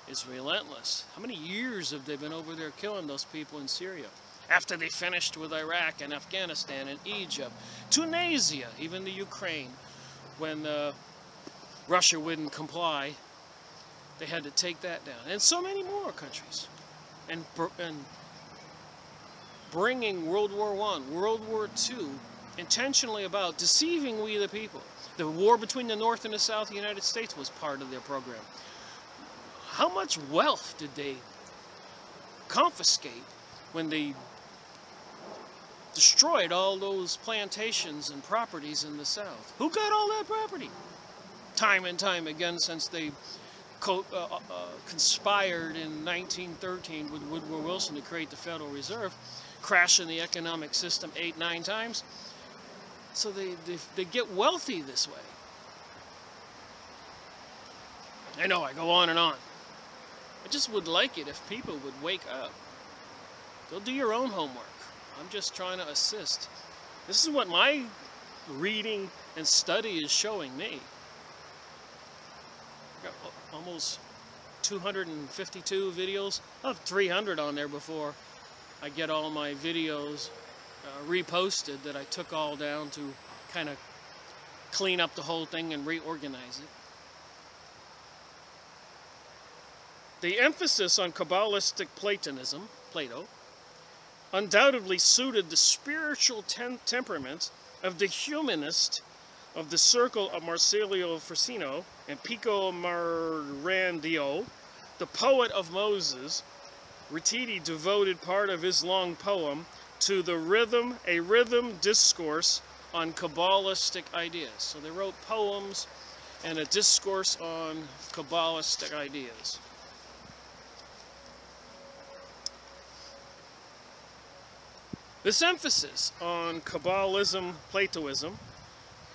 is relentless. How many years have they been over there killing those people in Syria? After they finished with Iraq and Afghanistan and Egypt, Tunisia, even the Ukraine, when Russia wouldn't comply, they had to take that down. And so many more countries. And bringing World War I, World War II, intentionally about deceiving we the people. The war between the North and the South of the United States was part of their program. How much wealth did they confiscate when they destroyed all those plantations and properties in the South? Who got all that property? Time and time again since they conspired in 1913 with Woodrow Wilson to create the Federal Reserve, crashing the economic system 8-9 times. So they get wealthy this way. I know, I go on and on. I just would like it if people would wake up. Go do your own homework. I'm just trying to assist. This is what my reading and study is showing me. I got almost 252 videos. I have 300 on there before I get all my videos reposted that I took all down to kind of clean up the whole thing and reorganize it. The emphasis on Kabbalistic Platonism, Plato, undoubtedly suited the spiritual temperament of the humanist of the circle of Marsilio Ficino and Pico Marandio, the poet of Moses. Rittiti devoted part of his long poem to a rhythm discourse on Kabbalistic ideas. So they wrote poems and a discourse on Kabbalistic ideas. This emphasis on Kabbalism, Platoism,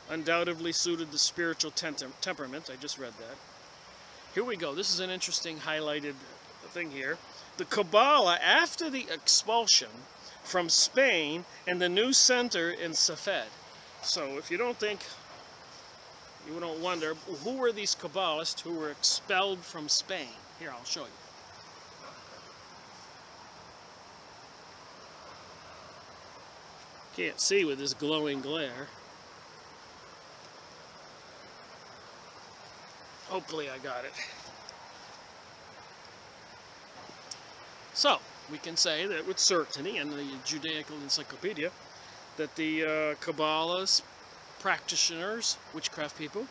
undoubtedly suited the spiritual temperament. I just read that. Here we go. This is an interesting highlighted thing here. The Kabbalah, after the expulsion from Spain and the new center in Safed. So if you don't think, you don't wonder, who were these Kabbalists who were expelled from Spain? Here, I'll show you. Can't see with this glowing glare. Hopefully I got it. So, we can say that with certainty in the Judaica Encyclopedia that the Kabbalah's practitioners, witchcraft people,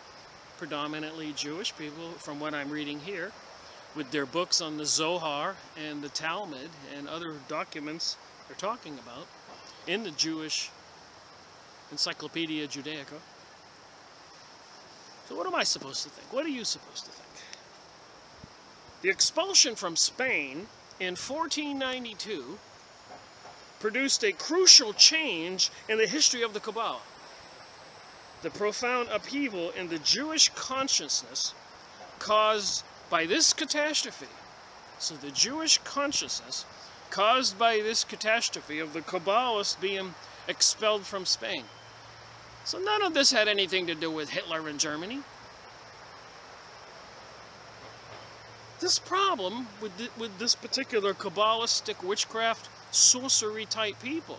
predominantly Jewish people from what I'm reading here, with their books on the Zohar and the Talmud and other documents they're talking about in the Jewish Encyclopaedia Judaica. So what am I supposed to think? What are you supposed to think? The expulsion from Spain in 1492 produced a crucial change in the history of the Kabbalah. The profound upheaval in the Jewish consciousness caused by this catastrophe. So the Jewish consciousness caused by this catastrophe of the Kabbalists being expelled from Spain. So none of this had anything to do with Hitler in Germany. This problem with this particular Kabbalistic witchcraft sorcery type people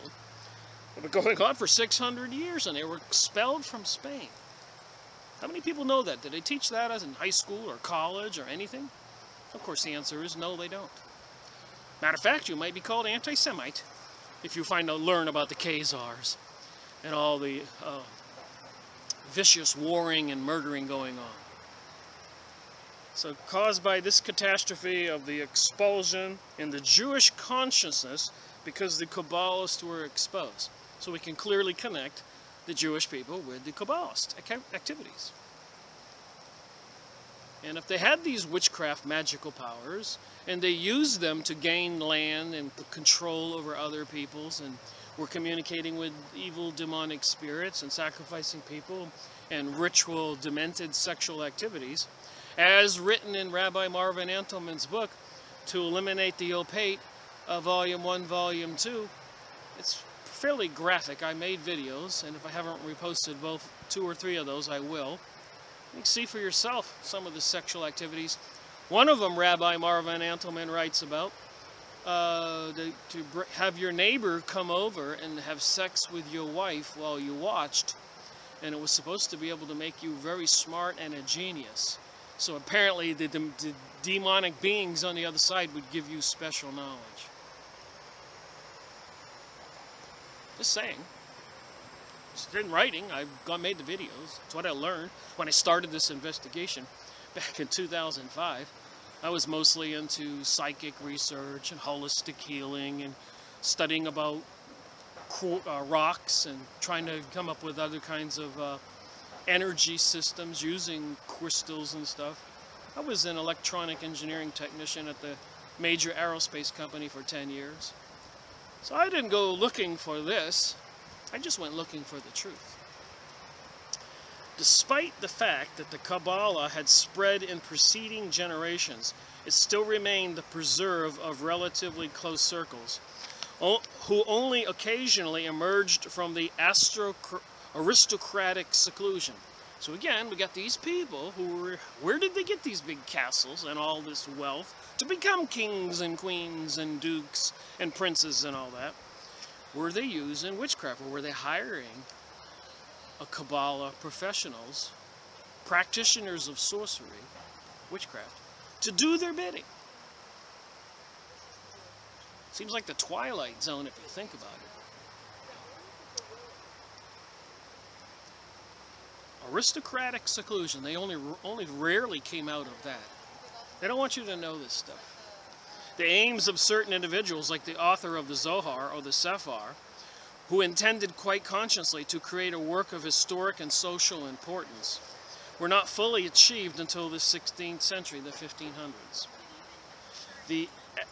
have been going on for 600 years, and they were expelled from Spain. How many people know that? Did they teach that as in high school or college or anything? Of course the answer is no, they don't. Matter of fact, you might be called anti-Semite if you learn about the Khazars and all the vicious warring and murdering going on. So caused by this catastrophe of the expulsion in the Jewish consciousness because the Kabbalists were exposed. So we can clearly connect the Jewish people with the Kabbalist activities. And if they had these witchcraft magical powers, and they used them to gain land and control over other peoples, and were communicating with evil demonic spirits and sacrificing people and ritual demented sexual activities, as written in Rabbi Marvin Antelman's book, To Eliminate the Opate, Volume 1, Volume 2, It's fairly graphic. I made videos, and if I haven't reposted both 2 or 3 of those, I will. You can see for yourself some of the sexual activities. One of them, Rabbi Marvin Antelman writes about, to have your neighbor come over and have sex with your wife while you watched, and it was supposed to be able to make you very smart and a genius. So apparently the demonic beings on the other side would give you special knowledge. Just saying. It's in writing. I've made the videos. It's what I learned when I started this investigation back in 2005. I was mostly into psychic research and holistic healing and studying about rocks and trying to come up with other kinds of energy systems using crystals and stuff. I was an electronic engineering technician at the major aerospace company for 10 years. So I didn't go looking for this. I just went looking for the truth. Despite the fact that the Kabbalah had spread in preceding generations, it still remained the preserve of relatively close circles, who only occasionally emerged from the aristocratic seclusion. So again, we got these people who were, where did they get these big castles and all this wealth to become kings and queens and dukes and princes and all that? Were they using witchcraft, or were they hiring a Kabbalah professionals, practitioners of sorcery, witchcraft, to do their bidding? Seems like the Twilight Zone if you think about it. Aristocratic seclusion, they only rarely came out of that. They don't want you to know this stuff. The aims of certain individuals, like the author of the Zohar or the Sephar, who intended quite consciously to create a work of historic and social importance, were not fully achieved until the 16th century, the 1500s. The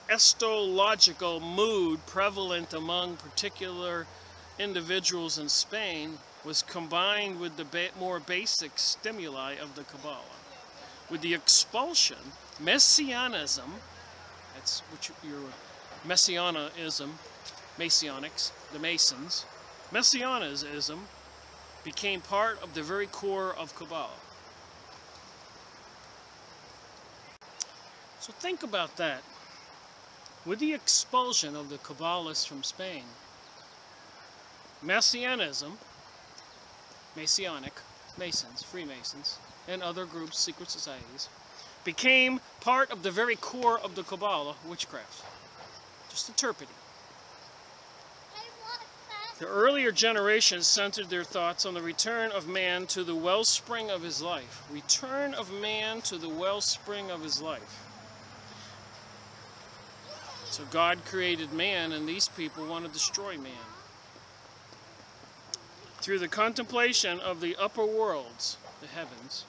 astrological mood prevalent among particular individuals in Spain was combined with the more basic stimuli of the Kabbalah. With the expulsion, Messianism, that's what your Messianism, Masonics, the Masons, Messianism became part of the very core of Kabbalah. So think about that. With the expulsion of the Kabbalists from Spain, Messianism, Masonic, Masons, Freemasons, and other groups, secret societies, became part of the very core of the Kabbalah, witchcraft. Just interpreting. The earlier generations centered their thoughts on the return of man to the wellspring of his life. Return of man to the wellspring of his life. So God created man, and these people want to destroy man. Through the contemplation of the upper worlds, the heavens,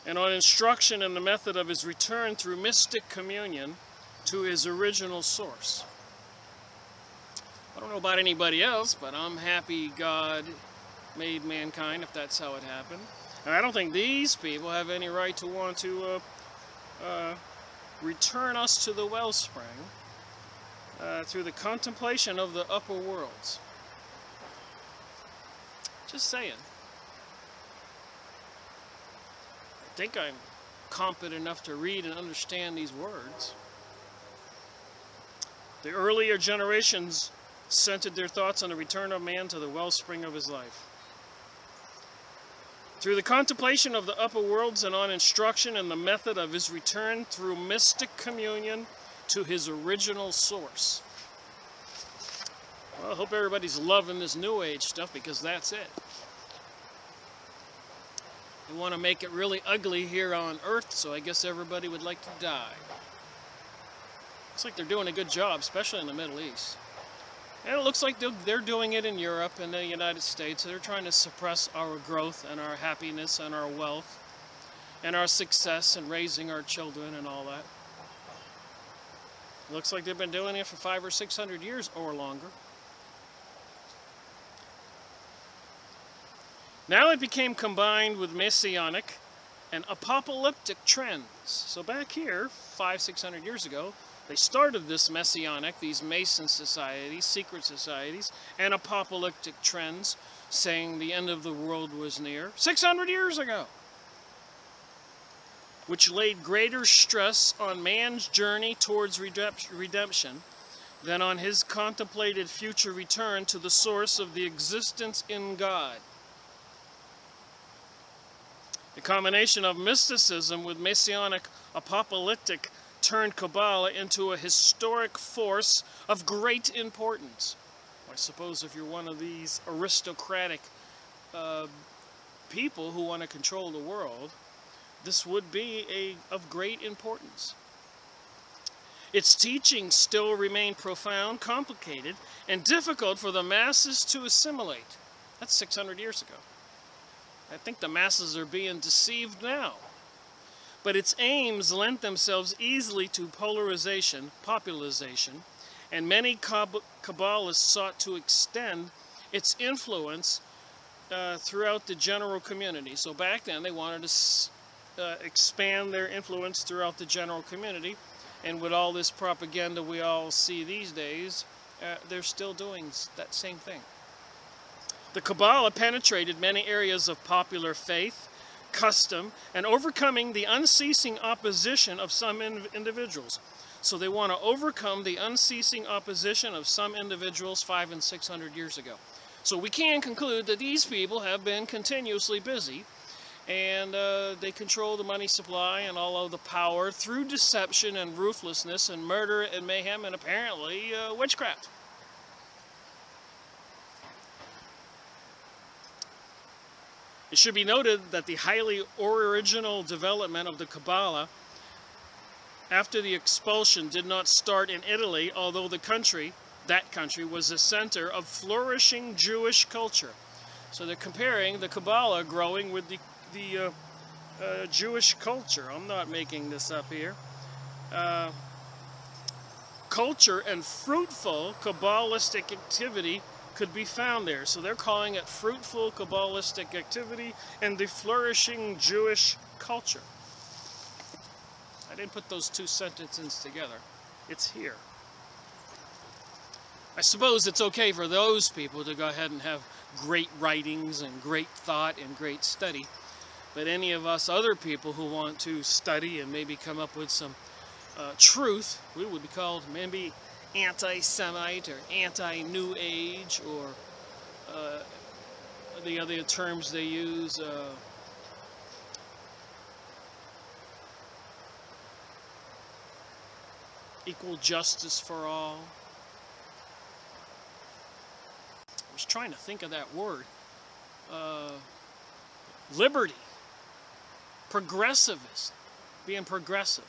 and on instruction in the method of his return through mystic communion to his original source. I don't know about anybody else, but I'm happy God made mankind, if that's how it happened. And I don't think these people have any right to want to return us to the wellspring through the contemplation of the upper worlds. Just saying. I think I'm competent enough to read and understand these words. The earlier generations centered their thoughts on the return of man to the wellspring of his life. Through the contemplation of the upper worlds and on instruction in the method of his return through mystic communion to his original source. Well, I hope everybody's loving this New Age stuff, because that's it. They want to make it really ugly here on Earth, so I guess everybody would like to die. Looks like they're doing a good job, especially in the Middle East. And it looks like they're doing it in Europe and the United States. They're trying to suppress our growth and our happiness and our wealth and our success and raising our children and all that. It looks like they've been doing it for 500 or 600 years or longer. Now it became combined with messianic and apocalyptic trends. So back here, 500 or 600 years ago, They started this messianic, these Mason societies, secret societies, and apocalyptic trends, saying the end of the world was near 600 years ago, which laid greater stress on man's journey towards redemption than on his contemplated future return to the source of the existence in God. The combination of mysticism with Messianic apocalyptic turned Kabbalah into a historic force of great importance. I suppose if you're one of these aristocratic people who want to control the world, this would be of great importance. Its teachings still remain profound, complicated, and difficult for the masses to assimilate. That's 600 years ago. I think the masses are being deceived now. But its aims lent themselves easily to polarization, popularization, and many Kabbalists sought to extend its influence throughout the general community. So back then they wanted to expand their influence throughout the general community, and with all this propaganda we all see these days, they're still doing that same thing. The Kabbalah penetrated many areas of popular faith, custom, and overcoming the unceasing opposition of some individuals. So they want to overcome the unceasing opposition of some individuals 500 and 600 years ago. So we can conclude that these people have been continuously busy, and they control the money supply and all of the power through deception and ruthlessness and murder and mayhem and apparently witchcraft. It should be noted that the highly original development of the Kabbalah after the expulsion did not start in Italy, although that country was the center of flourishing Jewish culture. So they're comparing the Kabbalah growing with the Jewish culture. I'm not making this up here. Culture and fruitful Kabbalistic activity could be found there. So they're calling it fruitful Kabbalistic activity and the flourishing Jewish culture. I didn't put those two sentences together. It's here. I suppose it's okay for those people to go ahead and have great writings and great thought and great study. But any of us other people who want to study and maybe come up with some truth, we would be called maybe anti-Semite or anti-New Age, or the other terms they use, equal justice for all. I was trying to think of that word. Liberty. Progressivist. Being progressive.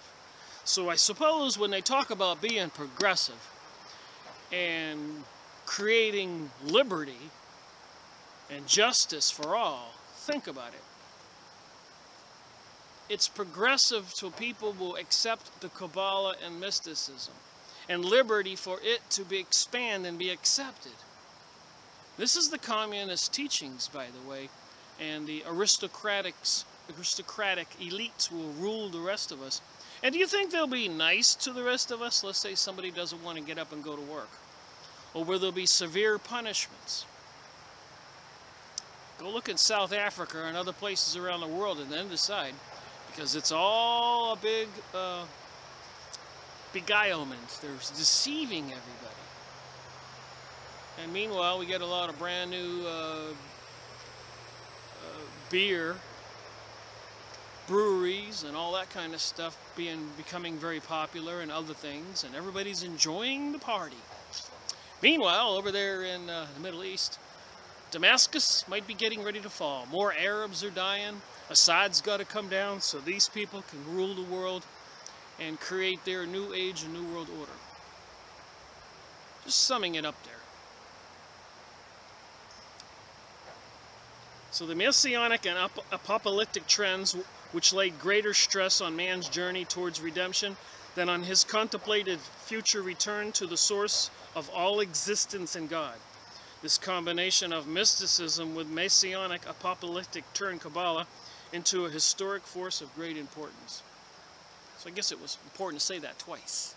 So I suppose when they talk about being progressive and creating liberty and justice for all, think about it. It's progressive so people will accept the Kabbalah and mysticism, and liberty for it to be expand and be accepted. This is the communist teachings, by the way, and the aristocratic elites will rule the rest of us. And do you think they'll be nice to the rest of us? Let's say somebody doesn't want to get up and go to work. Or will there be severe punishments? Go look in South Africa and other places around the world and then decide. Because it's all a big beguilement. They're deceiving everybody. And meanwhile, we get a lot of brand new beer breweries and all that kind of stuff becoming very popular, and other things, and everybody's enjoying the party. Meanwhile, over there in the Middle East, Damascus might be getting ready to fall. More Arabs are dying. Assad's got to come down so these people can rule the world and create their new age and new world order. Just summing it up there. So the Messianic and apocalyptic trends, which laid greater stress on man's journey towards redemption than on his contemplated future return to the source of all existence in God. This combination of mysticism with Messianic apocalyptic turned Kabbalah into a historic force of great importance. So I guess it was important to say that twice.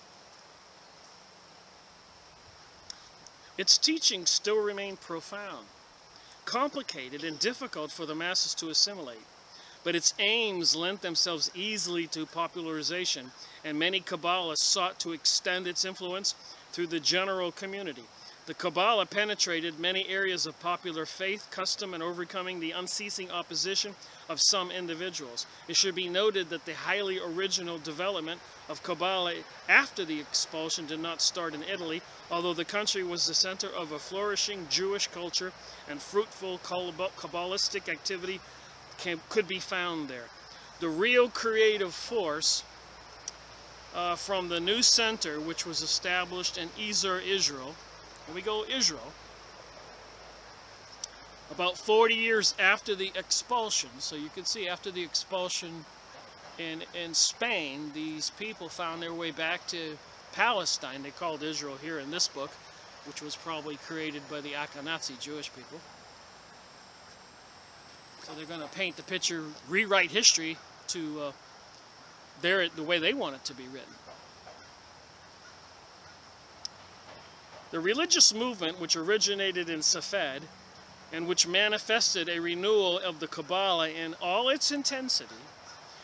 Its teachings still remain profound, complicated, and difficult for the masses to assimilate. But its aims lent themselves easily to popularization, and many Kabbalists sought to extend its influence through the general community. The Kabbalah penetrated many areas of popular faith, custom, and overcoming the unceasing opposition of some individuals. It should be noted that the highly original development of Kabbalah after the expulsion did not start in Italy, although the country was the center of a flourishing Jewish culture and fruitful Kabbalistic activity could be found there. The real creative force from the new center, which was established in Israel, here we go, Israel, about 40 years after the expulsion. So you can see after the expulsion in Spain, these people found their way back to Palestine. They called Israel here in this book, which was probably created by the Ashkenazi Jewish people. So they're going to paint the picture, rewrite history to the way they want it to be written. The religious movement, which originated in Safed and which manifested a renewal of the Kabbalah in all its intensity,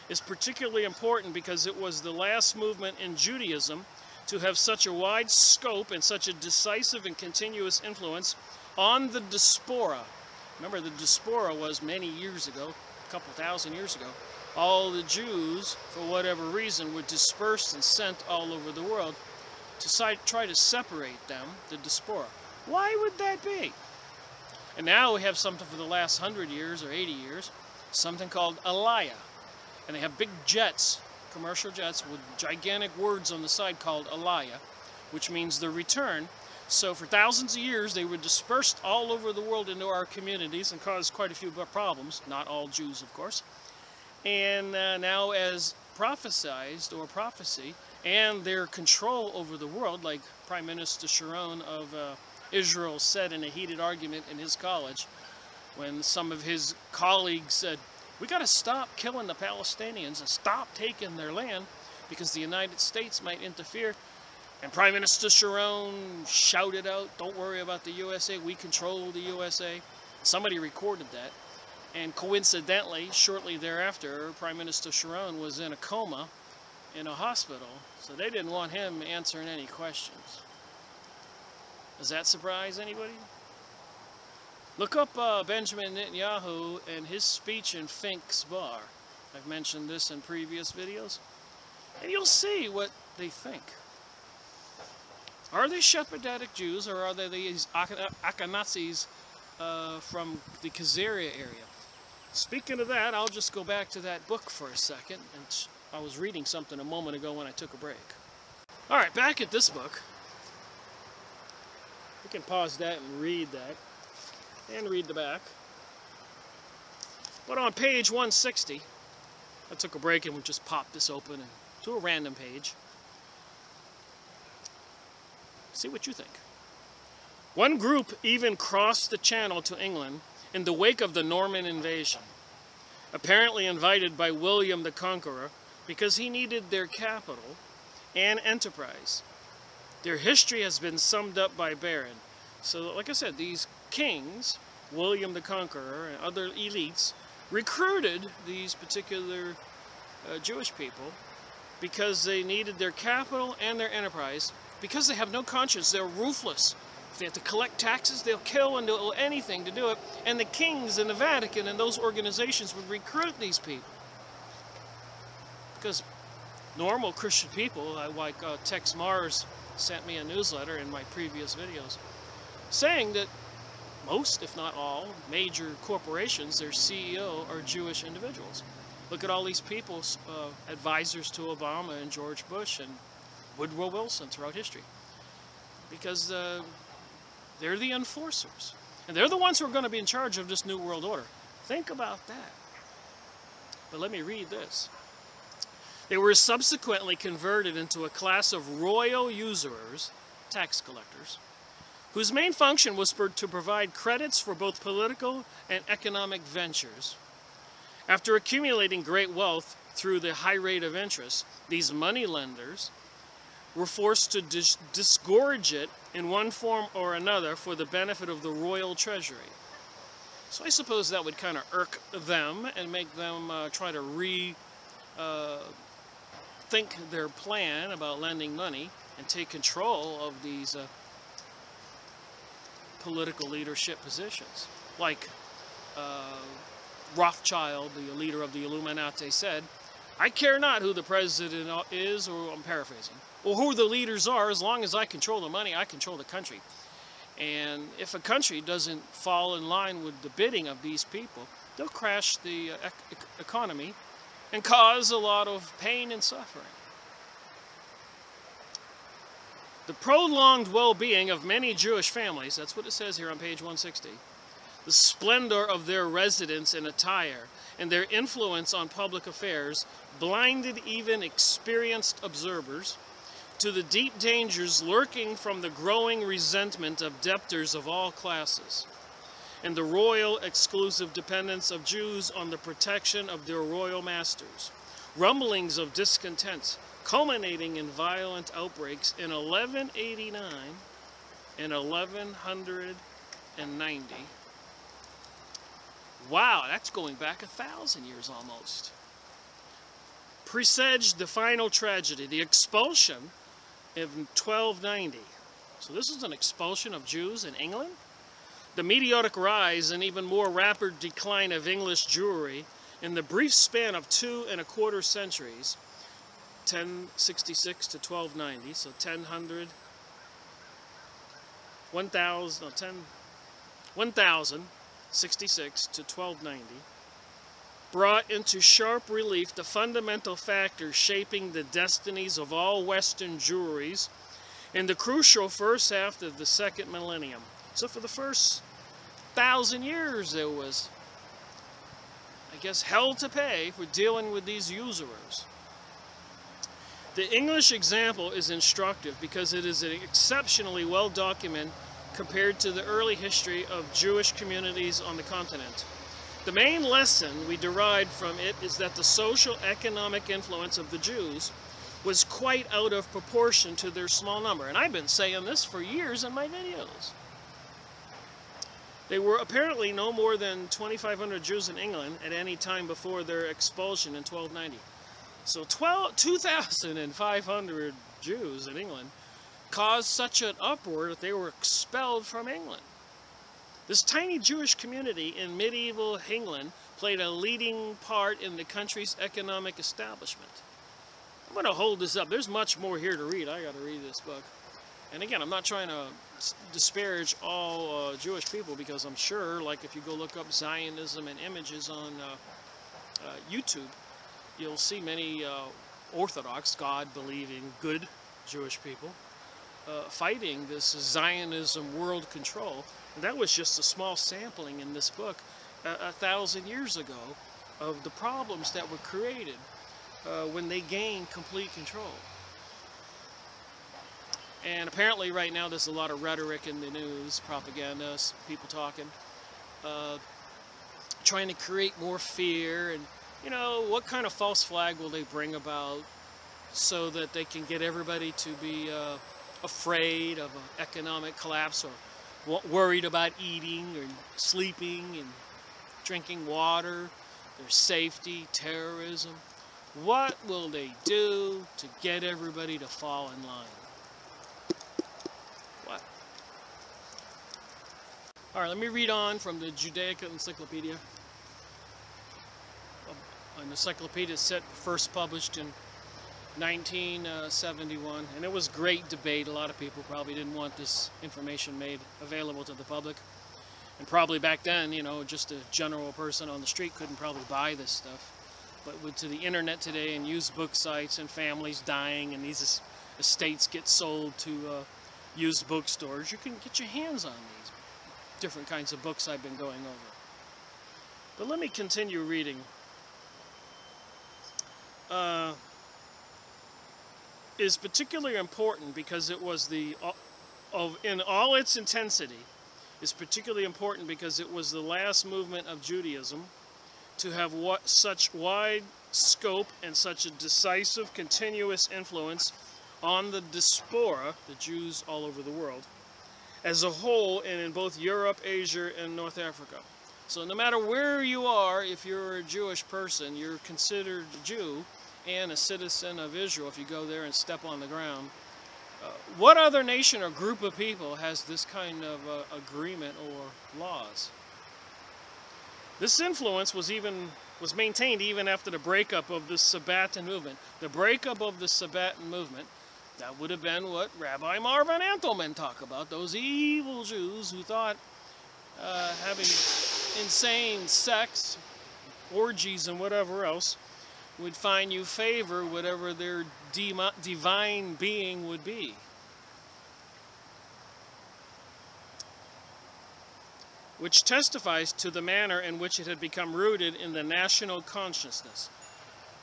is particularly important because it was the last movement in Judaism to have such a wide scope and such a decisive and continuous influence on the diaspora. Remember, the diaspora was many years ago, a couple thousand years ago. All the Jews, for whatever reason, were dispersed and sent all over the world to try to separate them, the diaspora. Why would that be? And now we have something for the last 100 years or 80 years, something called Aliyah. And they have big jets, commercial jets, with gigantic words on the side called Aliyah, which means the return. So for thousands of years, they were dispersed all over the world into our communities and caused quite a few problems. Not all Jews, of course. And now as prophesized, or prophecy, and their control over the world, like Prime Minister Sharon of Israel said in a heated argument in his college, when some of his colleagues said, we got to stop killing the Palestinians and stop taking their land because the United States might interfere. And Prime Minister Sharon shouted out, don't worry about the USA, we control the USA. Somebody recorded that. And coincidentally, shortly thereafter, Prime Minister Sharon was in a coma in a hospital, so they didn't want him answering any questions. Does that surprise anybody? Look up Benjamin Netanyahu and his speech in Fink's Bar. I've mentioned this in previous videos. And you'll see what they think. Are they Sephardic Jews, or are they these Ashkenazis from the Khazaria area? Speaking of that, I'll just go back to that book for a second. And I was reading something a moment ago when I took a break. Alright, back at this book. We can pause that and read that. And read the back. But on page 160, I took a break and we just popped this open and to a random page. See what you think. One group even crossed the channel to England in the wake of the Norman invasion, apparently invited by William the Conqueror because he needed their capital and enterprise. Their history has been summed up by Barron. So, like I said, these kings, William the Conqueror and other elites, recruited these particular Jewish people because they needed their capital and their enterprise. Because they have no conscience, they're ruthless. If they have to collect taxes, they'll kill and do anything to do it. And the kings and the Vatican and those organizations would recruit these people. Because normal Christian people, like Tex Mars sent me a newsletter in my previous videos, saying that most, if not all, major corporations, their CEO are Jewish individuals. Look at all these people, advisors to Obama and George Bush and Woodrow Wilson throughout history. Because they're the enforcers. And they're the ones who are going to be in charge of this New World Order. Think about that. But let me read this. They were subsequently converted into a class of royal usurers, tax collectors, whose main function was to provide credits for both political and economic ventures. After accumulating great wealth through the high rate of interest, these moneylenders were forced to disgorge it in one form or another for the benefit of the royal treasury. So I suppose that would kind of irk them and make them try to think their plan about lending money and take control of these political leadership positions. Like Rothschild, the leader of the Illuminati, said, "I care not who the president is," or I'm paraphrasing, "or who the leaders are, as long as I control the money, I control the country." And if a country doesn't fall in line with the bidding of these people, they'll crash the economy and cause a lot of pain and suffering. The prolonged well-being of many Jewish families, that's what it says here on page 160, the splendor of their residence and attire, and their influence on public affairs blinded even experienced observers to the deep dangers lurking from the growing resentment of debtors of all classes, and the royal exclusive dependence of Jews on the protection of their royal masters. Rumblings of discontent, culminating in violent outbreaks in 1189 and 1190. Wow, that's going back 1,000 years almost. Presaged the final tragedy, the expulsion in 1290. So this is an expulsion of Jews in England? The meteoric rise and even more rapid decline of English Jewry in the brief span of 2¼ centuries, 1066 to 1290, so 1066 to 1290, brought into sharp relief the fundamental factors shaping the destinies of all Western Jewries in the crucial first half of the second millennium. So for the first 1,000 years there was, I guess, hell to pay for dealing with these usurers. The English example is instructive because it is exceptionally well documented compared to the early history of Jewish communities on the continent. The main lesson we derived from it is that the social economic influence of the Jews was quite out of proportion to their small number. And I've been saying this for years in my videos. There were apparently no more than 2,500 Jews in England at any time before their expulsion in 1290. So 2,500 Jews in England caused such an uproar that they were expelled from England. This tiny Jewish community in medieval England played a leading part in the country's economic establishment. I'm going to hold this up. There's much more here to read. I got to read this book. And again, I'm not trying to disparage all Jewish people, because I'm sure, like if you go look up Zionism and images on YouTube, you'll see many Orthodox, God-believing, good Jewish people fighting this Zionism world control. And that was just a small sampling in this book 1,000 years ago of the problems that were created when they gained complete control. And apparently right now there's a lot of rhetoric in the news, propaganda, people talking, trying to create more fear, and you know, what kind of false flag will they bring about so that they can get everybody to be afraid of an economic collapse, or worried about eating or sleeping and drinking water, their safety, terrorism. What will they do to get everybody to fall in line? What? All right, let me read on from the Judaica Encyclopedia. An encyclopedia set first published in 1971, and it was great debate. A lot of people probably didn't want this information made available to the public, and probably back then, you know, just a general person on the street couldn't probably buy this stuff. But with to the internet today and used book sites and families dying and these estates get sold to used bookstores, you can get your hands on these different kinds of books I've been going over. But let me continue reading. Is particularly important because it was in all its intensity, is particularly important because it was the last movement of Judaism to have such wide scope and such a decisive, continuous influence on the diaspora, the Jews all over the world, as a whole, and in both Europe, Asia, and North Africa. So no matter where you are, if you're a Jewish person, you're considered a Jew and a citizen of Israel if you go there and step on the ground. What other nation or group of people has this kind of agreement or laws? This influence was maintained even after the breakup of the Sabbatean movement. The breakup of the Sabbatean movement, that would have been what Rabbi Marvin Antelman talked about, those evil Jews who thought having insane sex, orgies, and whatever else would find you favor, whatever their divine being would be. Which testifies to the manner in which it had become rooted in the national consciousness.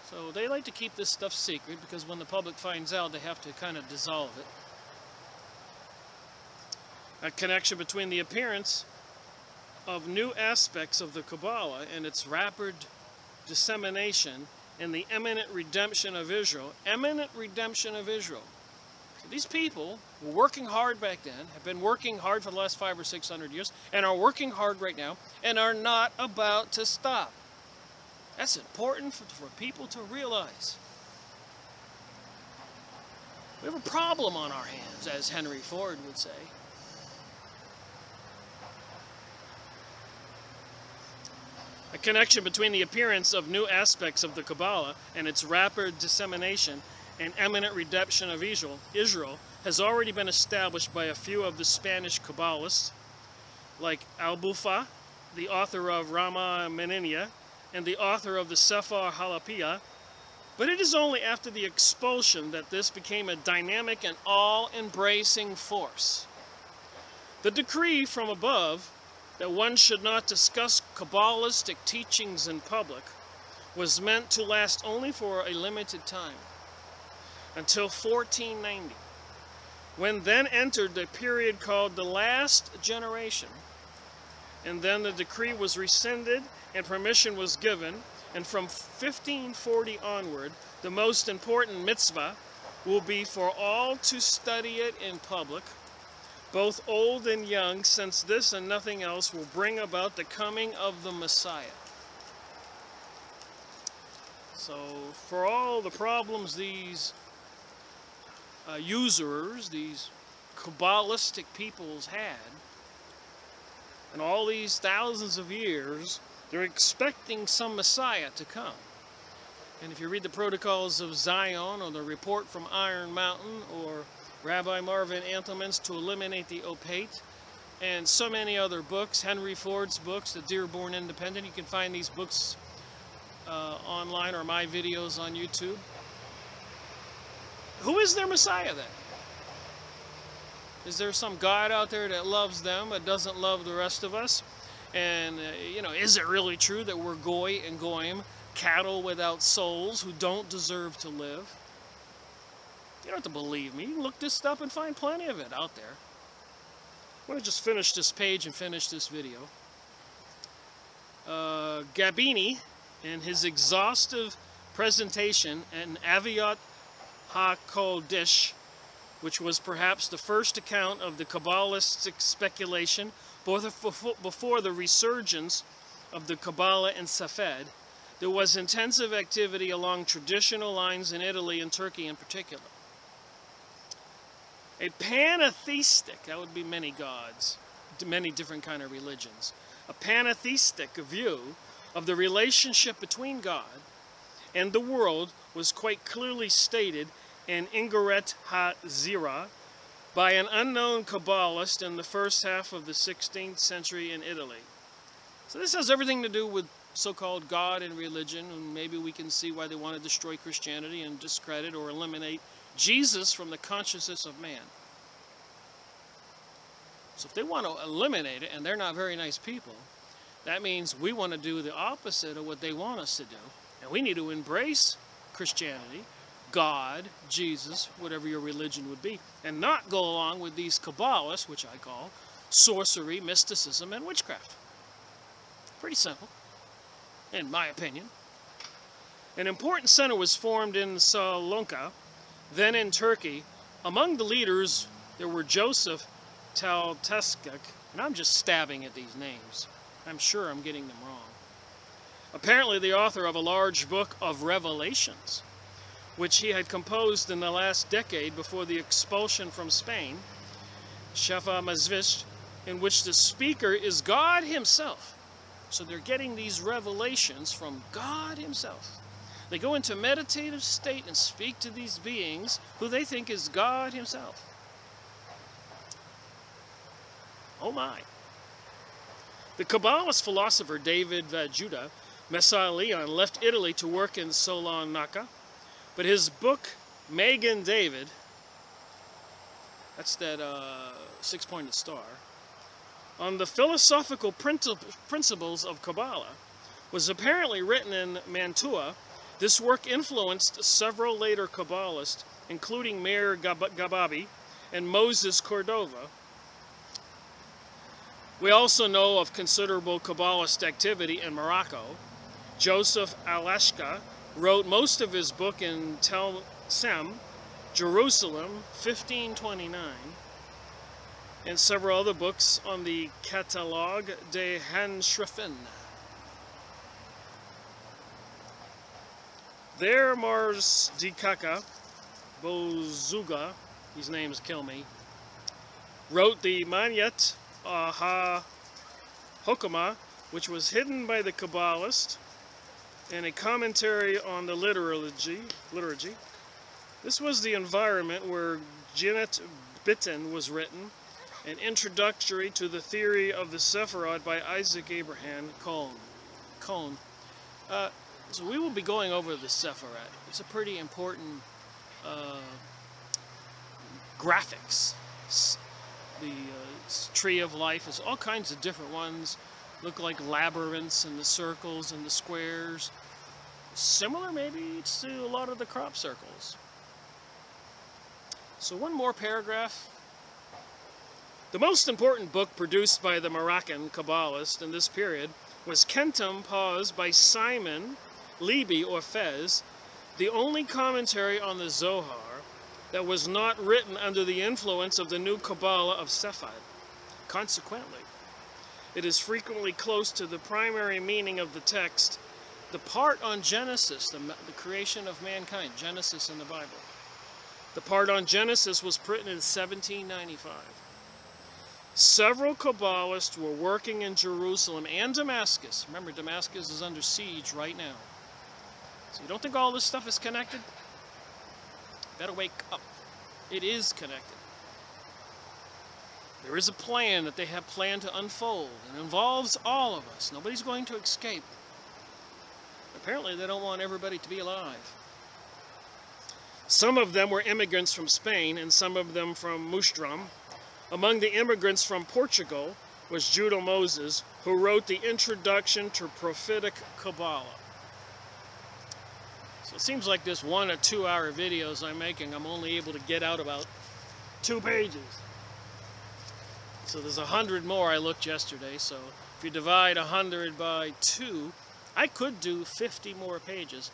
So they like to keep this stuff secret because when the public finds out, they have to kind of dissolve it. A connection between the appearance of new aspects of the Kabbalah and its rapid dissemination and the imminent redemption of Israel. Imminent redemption of Israel. So these people were working hard back then, have been working hard for the last 500 or 600 years, and are working hard right now, and are not about to stop. That's important for people to realize. We have a problem on our hands, as Henry Ford would say. A connection between the appearance of new aspects of the Kabbalah and its rapid dissemination and imminent redemption of Israel has already been established by a few of the Spanish Kabbalists, like Al-Bufa, the author of Rama Meninia, and the author of the Sefer Halapia, but it is only after the expulsion that this became a dynamic and all-embracing force. The decree from above that one should not discuss Kabbalistic teachings in public was meant to last only for a limited time, until 1490, when then entered the period called the last generation, and then the decree was rescinded and permission was given, and from 1540 onward, the most important mitzvah will be for all to study it in public, both old and young, since this and nothing else will bring about the coming of the Messiah. So, for all the problems these usurers, these Kabbalistic peoples had, and all these thousands of years, they're expecting some Messiah to come. And if you read the Protocols of Zion, or the Report from Iron Mountain, or Rabbi Marvin Antelman's To Eliminate the Opate, and so many other books, Henry Ford's books, The Dearborn Independent, you can find these books online, or my videos on YouTube. Who is their Messiah then? Is there some God out there that loves them but doesn't love the rest of us? And, is it really true that we're goy and goyim, cattle without souls who don't deserve to live? You don't have to believe me. You can look this up and find plenty of it out there. I want to just finish this page and finish this video. Gabini, in his exhaustive presentation in Aviat HaKodesh, which was perhaps the first account of the Kabbalistic speculation before the resurgence of the Kabbalah in Safed, there was intensive activity along traditional lines in Italy and Turkey in particular. A pantheistic, that would be many gods, many different kind of religions, a pantheistic view of the relationship between God and the world was quite clearly stated in Ingeret HaZira by an unknown Kabbalist in the first half of the 16th century in Italy. So this has everything to do with so-called God and religion, and maybe we can see why they want to destroy Christianity and discredit or eliminate Jesus from the consciousness of man. So if they want to eliminate it, and they're not very nice people, that means we want to do the opposite of what they want us to do. And we need to embrace Christianity, God, Jesus, whatever your religion would be, and not go along with these Kabbalists, which I call sorcery, mysticism, and witchcraft. Pretty simple, in my opinion. An important center was formed in Salonka, Then in Turkey, among the leaders, there were Joseph Talteskak, and I'm just stabbing at these names. I'm sure I'm getting them wrong. Apparently the author of a large book of Revelations, which he had composed in the last decade before the expulsion from Spain, Shefa Mazvish, in which the speaker is God himself. So they're getting these revelations from God himself. They go into meditative state and speak to these beings who they think is God himself. Oh my. The Kabbalist philosopher David Judah Messiah left Italy to work in Salonika, but his book, Magen David, that's that six-pointed star, on the philosophical principles of Kabbalah, was apparently written in Mantua. This work influenced several later Kabbalists, including Meir Gababi and Moses Cordova. We also know of considerable Kabbalist activity in Morocco. Joseph Alashka wrote most of his book in Tel Sem, Jerusalem, 1529, and several other books on the Catalogue des Handschriften. There Mars Dikaka Bozuga, these names kill me, wrote the Manyat Ha-Hokama, which was hidden by the Kabbalists, and a commentary on the liturgy. This was the environment where Janet Bitten was written, an introductory to the theory of the Sephirot by Isaac Abraham Cohn. So we will be going over the Sephirot. It's a pretty important graphics. The tree of life is all kinds of different ones. Look like labyrinths and the circles and the squares. Similar maybe to a lot of the crop circles. So one more paragraph. The most important book produced by the Moroccan Kabbalist in this period was Kentum Paz by Simon Libi or Fez, the only commentary on the Zohar that was not written under the influence of the new Kabbalah of Sephad. Consequently, it is frequently close to the primary meaning of the text, the part on Genesis, the creation of mankind, Genesis in the Bible. The part on Genesis was printed in 1795. Several Kabbalists were working in Jerusalem and Damascus. Remember, Damascus is under siege right now. So you don't think all this stuff is connected? Better wake up. It is connected. There is a plan that they have planned to unfold, and involves all of us. Nobody's going to escape. Apparently, they don't want everybody to be alive. Some of them were immigrants from Spain, and some of them from Mustram. Among the immigrants from Portugal was Judah Moses, who wrote the Introduction to Prophetic Kabbalah. So it seems like this 1 or 2 hour videos I'm making, I'm only able to get out about 2 pages. So there's 100 more I looked yesterday, so if you divide 100 by 2, I could do 50 more pages.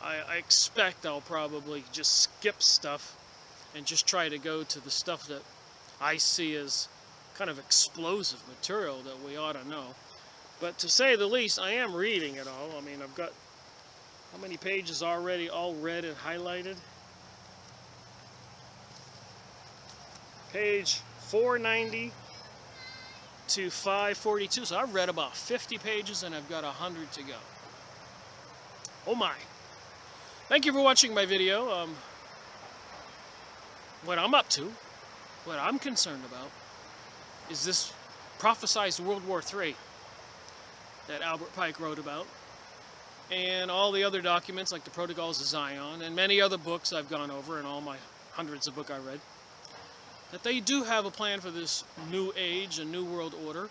I expect I'll probably just skip stuff and just try to go to the stuff that I see as kind of explosive material that we ought to know. But to say the least, I am reading it all. I mean, I've got how many pages already all read and highlighted? Page 490 to 542. So I've read about 50 pages and I've got 100 to go. Oh my. Thank you for watching my video. What I'm up to, what I'm concerned about, is this prophesized World War III that Albert Pike wrote about, and all the other documents like the Protocols of Zion and many other books I've gone over and all my hundreds of books I read, that they do have a plan for this new age and new world order,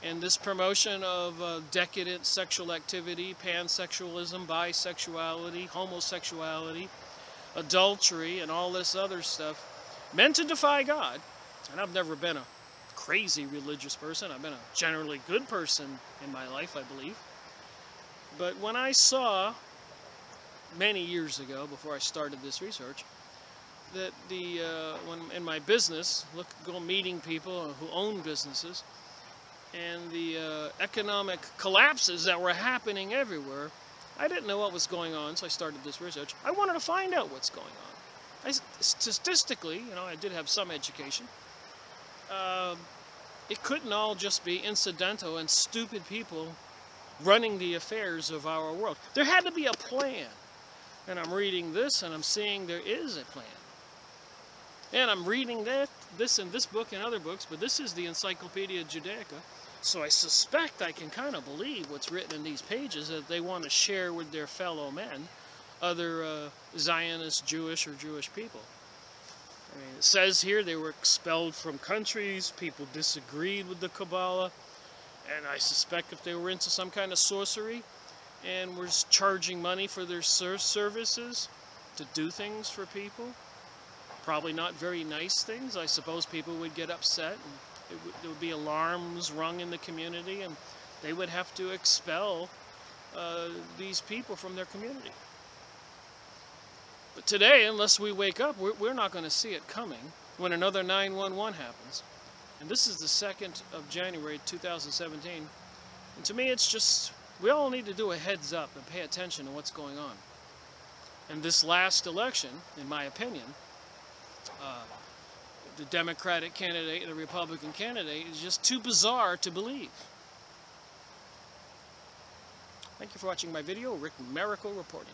and this promotion of decadent sexual activity, pansexualism, bisexuality, homosexuality, adultery, and all this other stuff, meant to defy God. And I've never been a crazy religious person. I've been a generally good person in my life, I believe. But when I saw, many years ago, before I started this research, that when in my business, go meeting people who own businesses, and the economic collapses that were happening everywhere, I didn't know what was going on, so I started this research. I wanted to find out what's going on. Statistically, you know, I did have some education. It couldn't all just be incidental and stupid people running the affairs of our world. There had to be a plan. And I'm reading this, and I'm seeing there is a plan. And I'm reading this in this book and other books, but this is the Encyclopaedia Judaica, so I suspect I can kind of believe what's written in these pages that they want to share with their fellow men, other Zionist, Jewish, or Jewish people. I mean, it says here they were expelled from countries, people disagreed with the Kabbalah, and I suspect if they were into some kind of sorcery and were charging money for their services to do things for people, probably not very nice things, I suppose people would get upset, and there would be alarms rung in the community, and they would have to expel these people from their community. But today, unless we wake up, we're not going to see it coming when another 9/11 happens. And this is the 2nd of January 2017. And to me, it's just, we all need to do a heads up and pay attention to what's going on. And this last election, in my opinion, the Democratic candidate and the Republican candidate is just too bizarre to believe. Thank you for watching my video. Rick Miracle reporting.